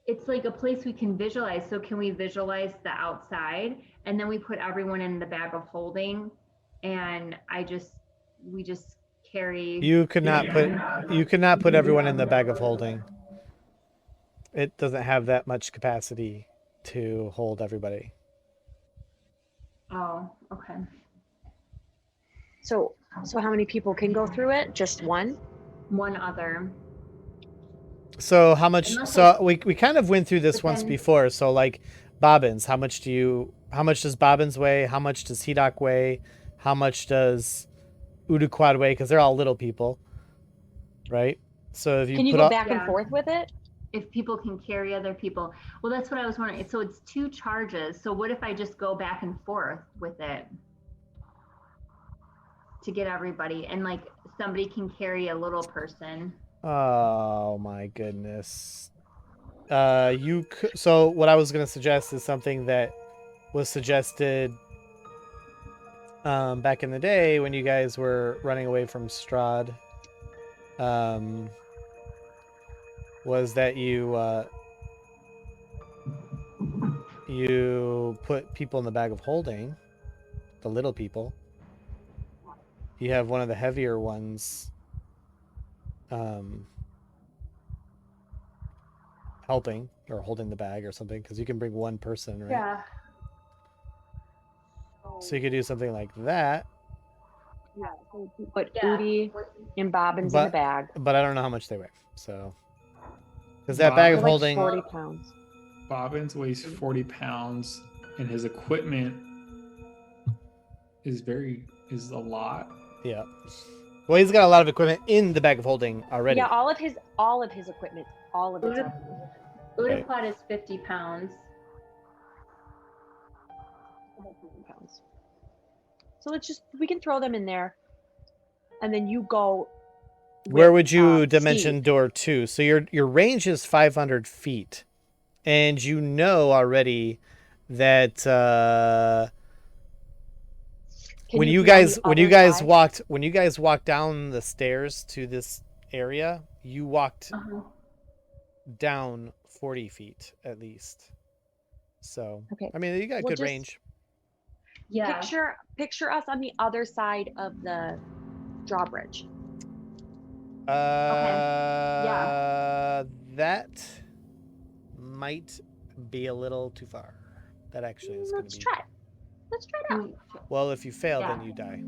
it's like a place we can visualize. So can we visualize the outside? And then we put everyone in the bag of holding, and we just carry. You could not put everyone in the bag of holding. It doesn't have that much capacity to hold everybody. Oh, okay. So how many people can go through it? Just one? One other. So how much? So we kind of went through this once before. So like bobbins, how much does bobbins weigh? How much does Hedok weigh? How much does Uduquad weigh? Because they're all little people, right? So if you can you put go back and forth with it? If people can carry other people. Well, that's what I was wondering. So it's 2 charges. So what if I just go back and forth with it to get everybody, and like somebody can carry a little person? Oh my goodness. So what I was going to suggest is something that was suggested back in the day when you guys were running away from Strahd. Was that you put people in the bag of holding, the little people. You have one of the heavier ones helping or holding the bag or something, because you can bring one person, right? Yeah. So you could do something like that. Yeah. So put Udi and bobbins in the bag. But I don't know how much they weigh. So because that bag of like holding 40 pounds. Bobbins weighs 40 pounds, and his equipment is a lot. Yeah. Well, he's got a lot of equipment in the bag of holding already. Yeah, all of his equipment, all of it. Uduquad is 50 pounds. So we can throw them in there, and then you go. Where would you dimension door to? So your range is 500 feet, and you know already that when you guys walked down the stairs to this area, you walked down 40 feet at least. So okay. I mean, you got good range. Yeah. Picture us on the other side of the drawbridge. Yeah. That might be a little too far. That actually is going to be. Let's try it out. Well, if you fail, then you die.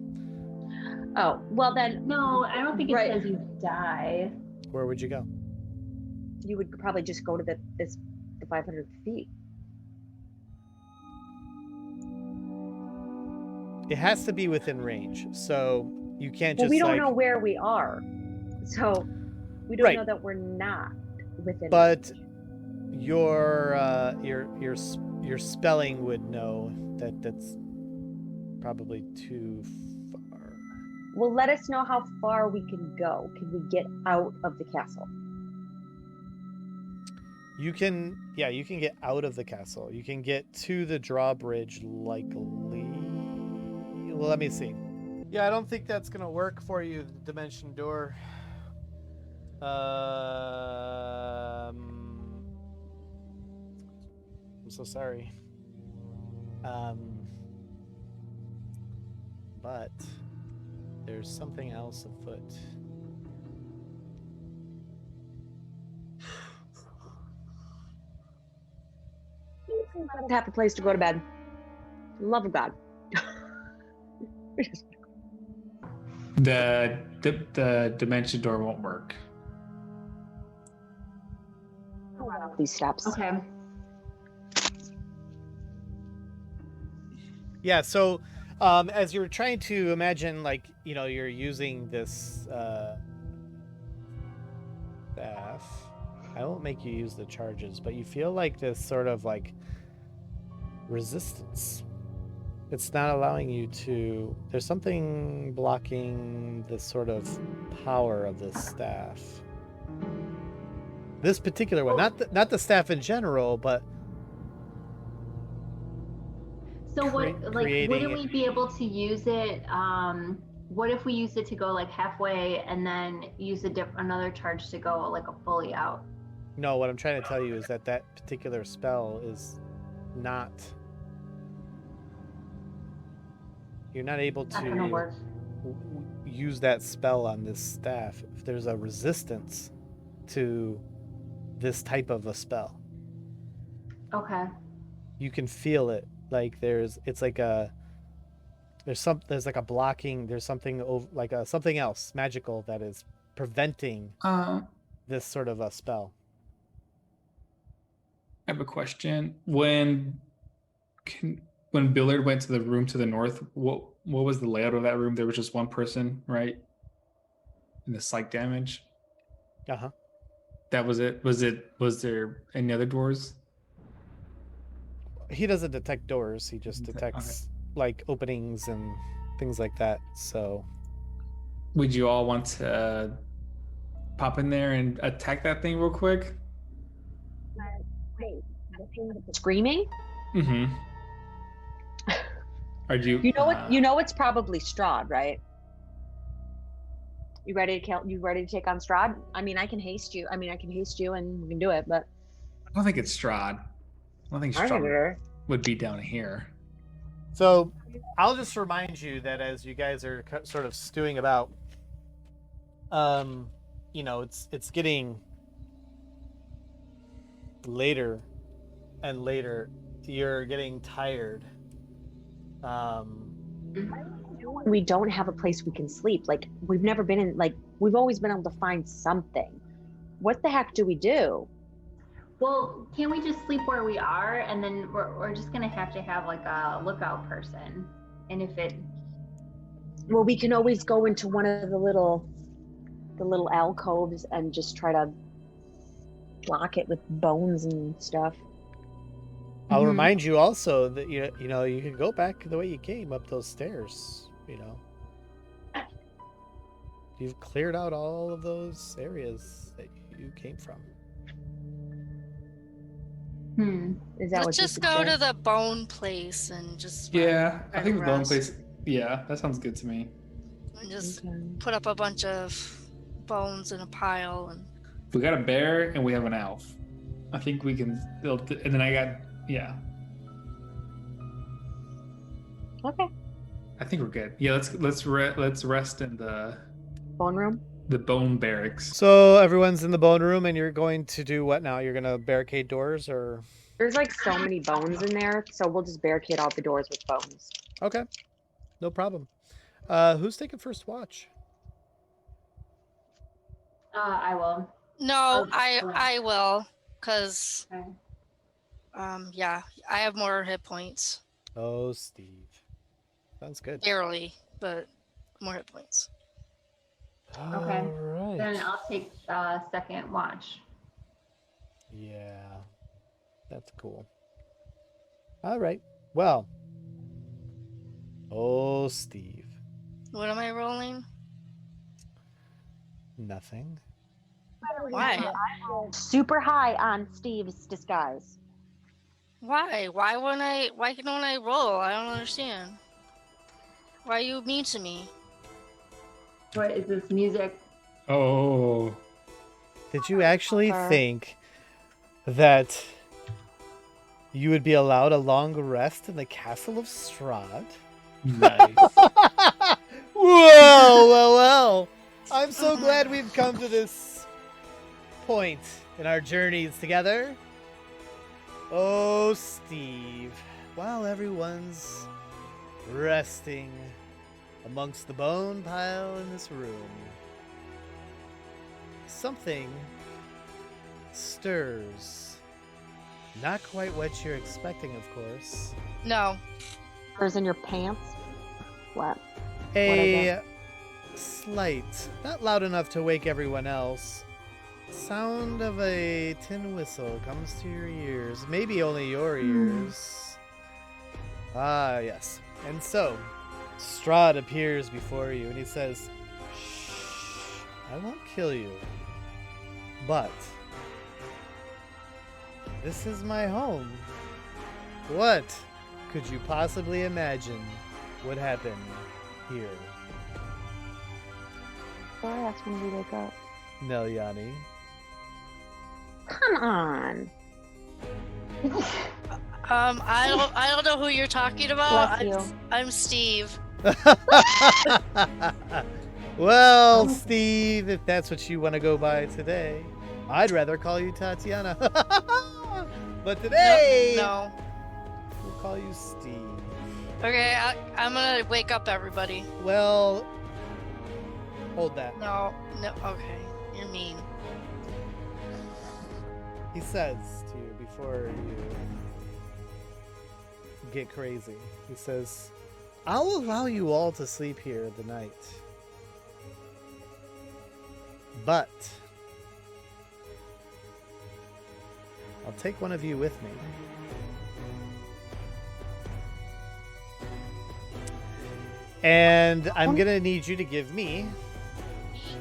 Oh, well then. No, I don't think it says you die. Where would you go? You would probably just go to the 500 feet. It has to be within range, so you can't just. We don't know where we are, so we don't know that we're not within. But range. your spelling would know that that's probably too far. Well, let us know how far we can go. Can we get out of the castle? You can get out of the castle. You can get to the drawbridge likely. Well, let me see. Yeah, I don't think that's gonna work for you, the dimension door. I'm so sorry. But there's something else afoot. Let us have a place to go to bed. Love of God. The dimension door won't work. Run up these steps. Okay. Yeah, so as you're trying to imagine, like, you're using this staff, I won't make you use the charges, but you feel like this sort of like resistance. It's not allowing you to, there's something blocking the sort of power of this staff. This particular one, not the staff in general, but So wouldn't creating we be able to use it? What if we use it to go like halfway and then use another charge to go like a fully out? No, what I'm trying to tell you is that particular spell is not. You're not able Not gonna work. use that spell on this staff if there's a resistance to this type of a spell. Okay. You can feel it. Like there's like a blocking. There's something like something else magical that is preventing this sort of a spell. I have a question. When Billard went to the room to the north, what was the layout of that room? There was just one person, right? And the psych damage. Uh-huh. That was it. Was there any other doors? He doesn't detect doors. He just detects like openings and things like that. So, would you all want to pop in there and attack that thing real quick? Wait, screaming? Mm-hmm. Are you? You know what? You know it's probably Strahd, right? You ready to kill? You ready to take on Strahd? I mean, I can haste you. And we can do it. But I don't think it's Strahd. I don't think Strahd would be down here. So, I'll just remind you that as you guys are sort of stewing about, it's getting later and later. You're getting tired. We don't have a place we can sleep. Like we've never been in. Like we've always been able to find something. What the heck do we do? Well, can't we just sleep where we are, and then we're just gonna have to have like a lookout person, and if it. Well, we can always go into one of the little alcoves and just try to block it with bones and stuff. I'll remind you also that you can go back the way you came up those stairs. You've cleared out all of those areas that you came from. Is that Let's just go to the bone place and just I think the bone place. Yeah, that sounds good to me. And just put up a bunch of bones in a pile. And we got a bear and we have an elf. I think we can build. And then I got Okay. I think we're good. Yeah, let's rest in the bone room. The bone barracks. So everyone's in the bone room, and you're going to do what now? You're going to barricade doors, or? There's like so many bones in there, so we'll just barricade all the doors with bones. Okay, no problem. Who's taking first watch? I will. No, I will, cause I have more hit points. Oh, Steve, sounds good. Barely, but more hit points. Okay. Right. Then I'll take second watch. Yeah, that's cool. All right. Well. Oh, Steve. What am I rolling? Nothing. Why? Super high on Steve's disguise. Why? Why don't I roll? I don't understand. Why are you mean to me? What is this music? Oh. Did you actually think that you would be allowed a long rest in the castle of Strahd? Nice. Well. I'm so glad we've come to this point in our journeys together. Oh, Steve. While everyone's resting amongst the bone pile in this room, something stirs. Not quite what you're expecting, of course. No. Hers in your pants? What? A slight, not loud enough to wake everyone else, sound of a tin whistle comes to your ears. Maybe only your ears. Ah, yes. And so, Strahd appears before you and he says, "Shh, I won't kill you, but this is my home. What could you possibly imagine would happen here?" That's when we wake up. Nelyani. Come on. I don't know who you're talking about. Bless you. I'm Steve. Well, Steve, if that's what you want to go by today, I'd rather call you Tatiana. But today, No. we'll call you Steve. Okay, I'm gonna wake up everybody. Well, hold that. No. Okay, you're mean. He says to you before you get crazy. He says, "I'll allow you all to sleep here the night. But I'll take one of you with me. And I'm going to need you to give me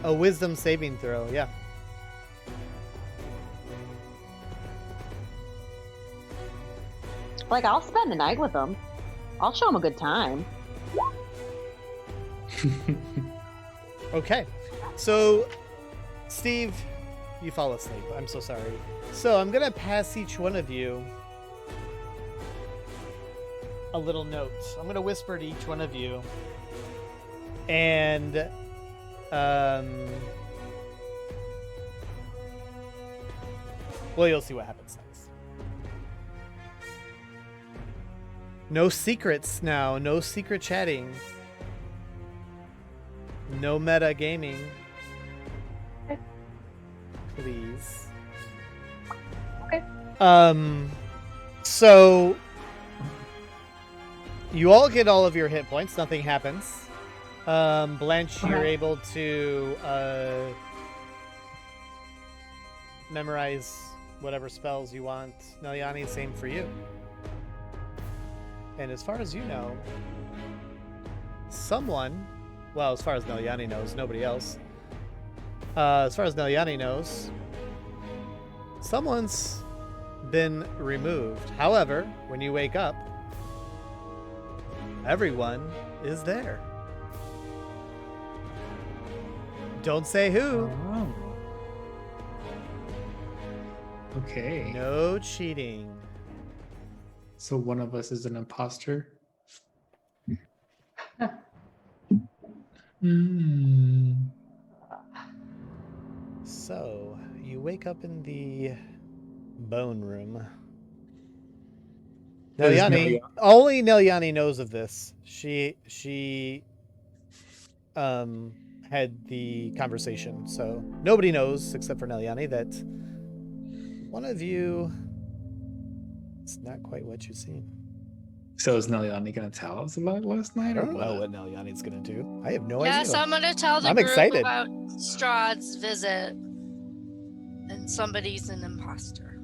a wisdom saving throw." Yeah. Like, I'll spend the night with them. I'll show them a good time. Okay. So, Steve, you fall asleep. I'm so sorry. So I'm going to pass each one of you a little note. I'm going to whisper to each one of you. And, well, you'll see what happens next. No secrets now. No secret chatting. No meta gaming. Please. Okay. So you all get all of your hit points. Nothing happens. Blanche, you're able to memorize whatever spells you want. Nelyani, same for you. And as far as you know, someone, well, as far as Nelyani knows, nobody else. As far as Nelyani knows, someone's been removed. However, when you wake up, everyone is there. Don't say who. Oh. Okay. No cheating. So one of us is an imposter. So you wake up in the bone room. Nelyani, only Nelyani knows of this. She had the conversation, so nobody knows except for Nelyani that one of you is not quite what you've seen. So is Nelyani going to tell us about last night? I Or don't know what? what Nelyani's gonna do. I have no idea. Yes, I'm gonna tell the I'm group excited. about Strahd's visit, and somebody's an imposter.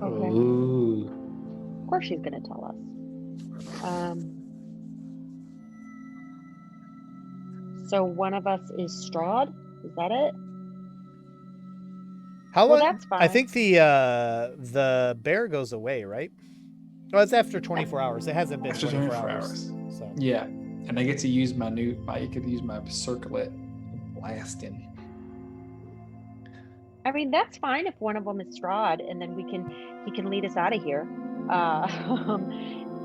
Okay. Ooh. Of course she's gonna tell us. So one of us is Strahd? Is that it? How Well, long? that's fine. I think the bear goes away, right? Oh, it's after 24 hours. It hasn't been After 24 hours. So Yeah. And I get to use you could use my circlet blasting. I mean, that's fine if one of them is Strahd, and then he can lead us out of here,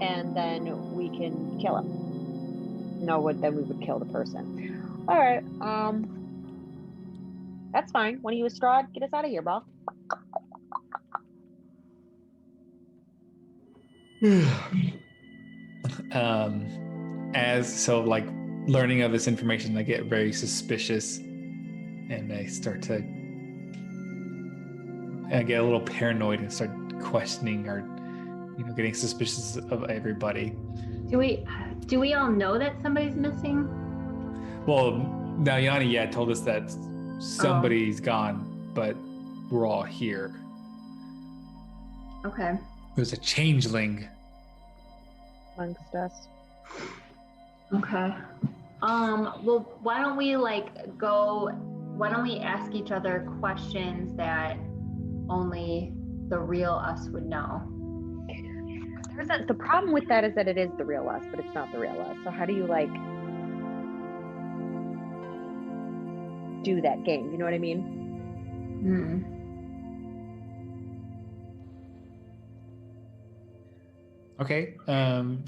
and then we can kill him. No, then we would kill the person. All right, that's fine. One of you is Strahd, get us out of here, bro. Like learning of this information, I get very suspicious, and I get a little paranoid and start questioning or, getting suspicious of everybody. Do we all know that somebody's missing? Well, now Yanni, told us that somebody's gone, but we're all here. Okay. There's a changeling amongst us. Okay. Well, why don't we ask each other questions that only the real us would know? The problem with that is that it is the real us, but it's not the real us. So how do you do that game? You know what I mean? Okay.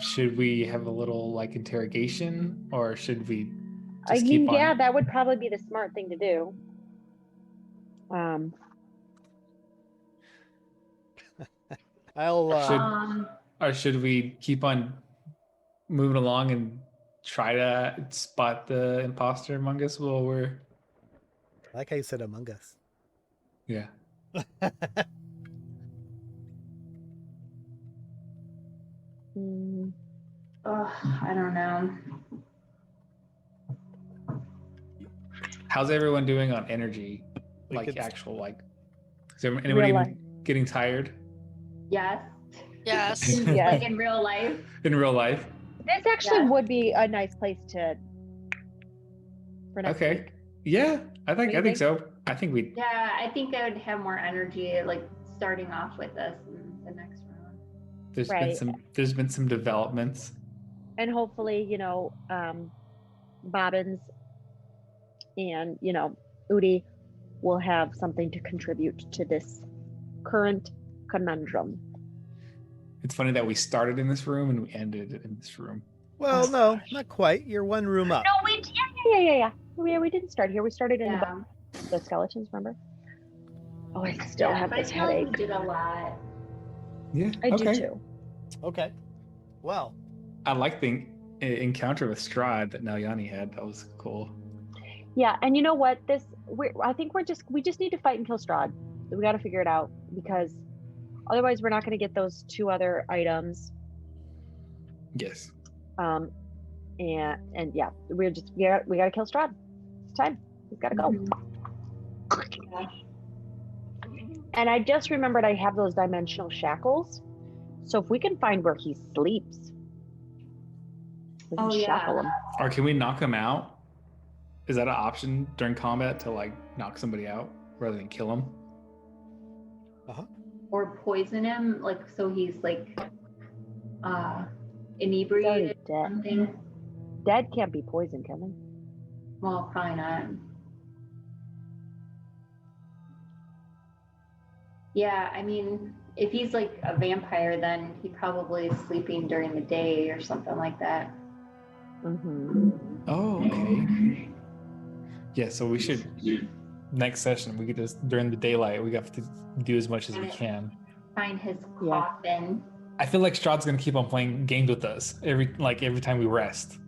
Should we have a little interrogation, or should we just keep on? Yeah, that would probably be the smart thing to do. Or should we keep on moving along and try to spot the imposter among us while we're... I like how you said among us. Yeah. I don't know. How's everyone doing on energy? Is everybody getting tired? Yes. Yes. Like in real life. In real life? This actually would be a nice place for next week. Yeah, I think so. I think we... Yeah, I think I would have more energy starting off with us in the next round. There's been some developments. And hopefully, Bobbins and, Udi will have something to contribute to this current conundrum. It's funny that we started in this room and we ended in this room. Well, no, not quite. You're one room up. No, yeah, we didn't start here. We started in the skeletons, remember? Oh, I still have this headache. We did a lot. Yeah, I do too. Okay. Well, I like the encounter with Strahd that Nalyani had. That was cool. Yeah, and you know what? I think we just need to fight and kill Strahd. We got to figure it out, because otherwise we're not going to get those 2 other items. Yes. And yeah, we got to kill Strahd. It's time. We've got to go. And I just remembered I have those dimensional shackles. So if we can find where he sleeps, we can shackle him. Or can we knock him out? Is that an option during combat to knock somebody out rather than kill him? Or poison him, so he's inebriated or something. Dead can't be poisoned, can they? Well, probably not. Yeah, I mean, if he's a vampire, then he probably is sleeping during the day or something like that. Mm-hmm. Oh, okay. Yeah, so we should, next session, we could just, during the daylight, we have to do as much as we can. Find his coffin. I feel like Strahd's gonna keep on playing games with us every time we rest.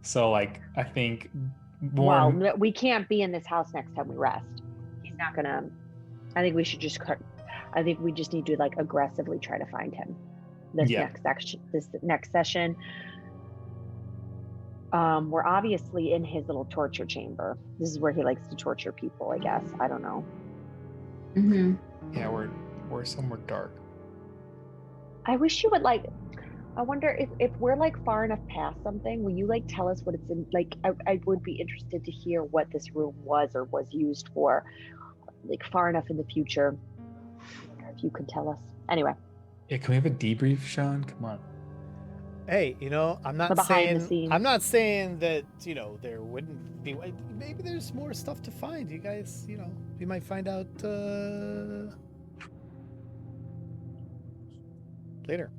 So I think Well, we can't be in this house next time we rest. He's not gonna. I think we should just. I think we just need to aggressively try to find him. This next session. We're obviously in his little torture chamber. This is where he likes to torture people, I guess. I don't know. Mm-hmm. Yeah, we're somewhere dark. I wish you would I wonder if we're far enough past something, will you tell us what it's in? I would be interested to hear what this room was or was used for, far enough in the future. If you could tell us. Anyway. Yeah, can we have a debrief, Sean? Come on. Hey, I'm not saying that, there wouldn't be, maybe there's more stuff to find. You guys, we might find out later.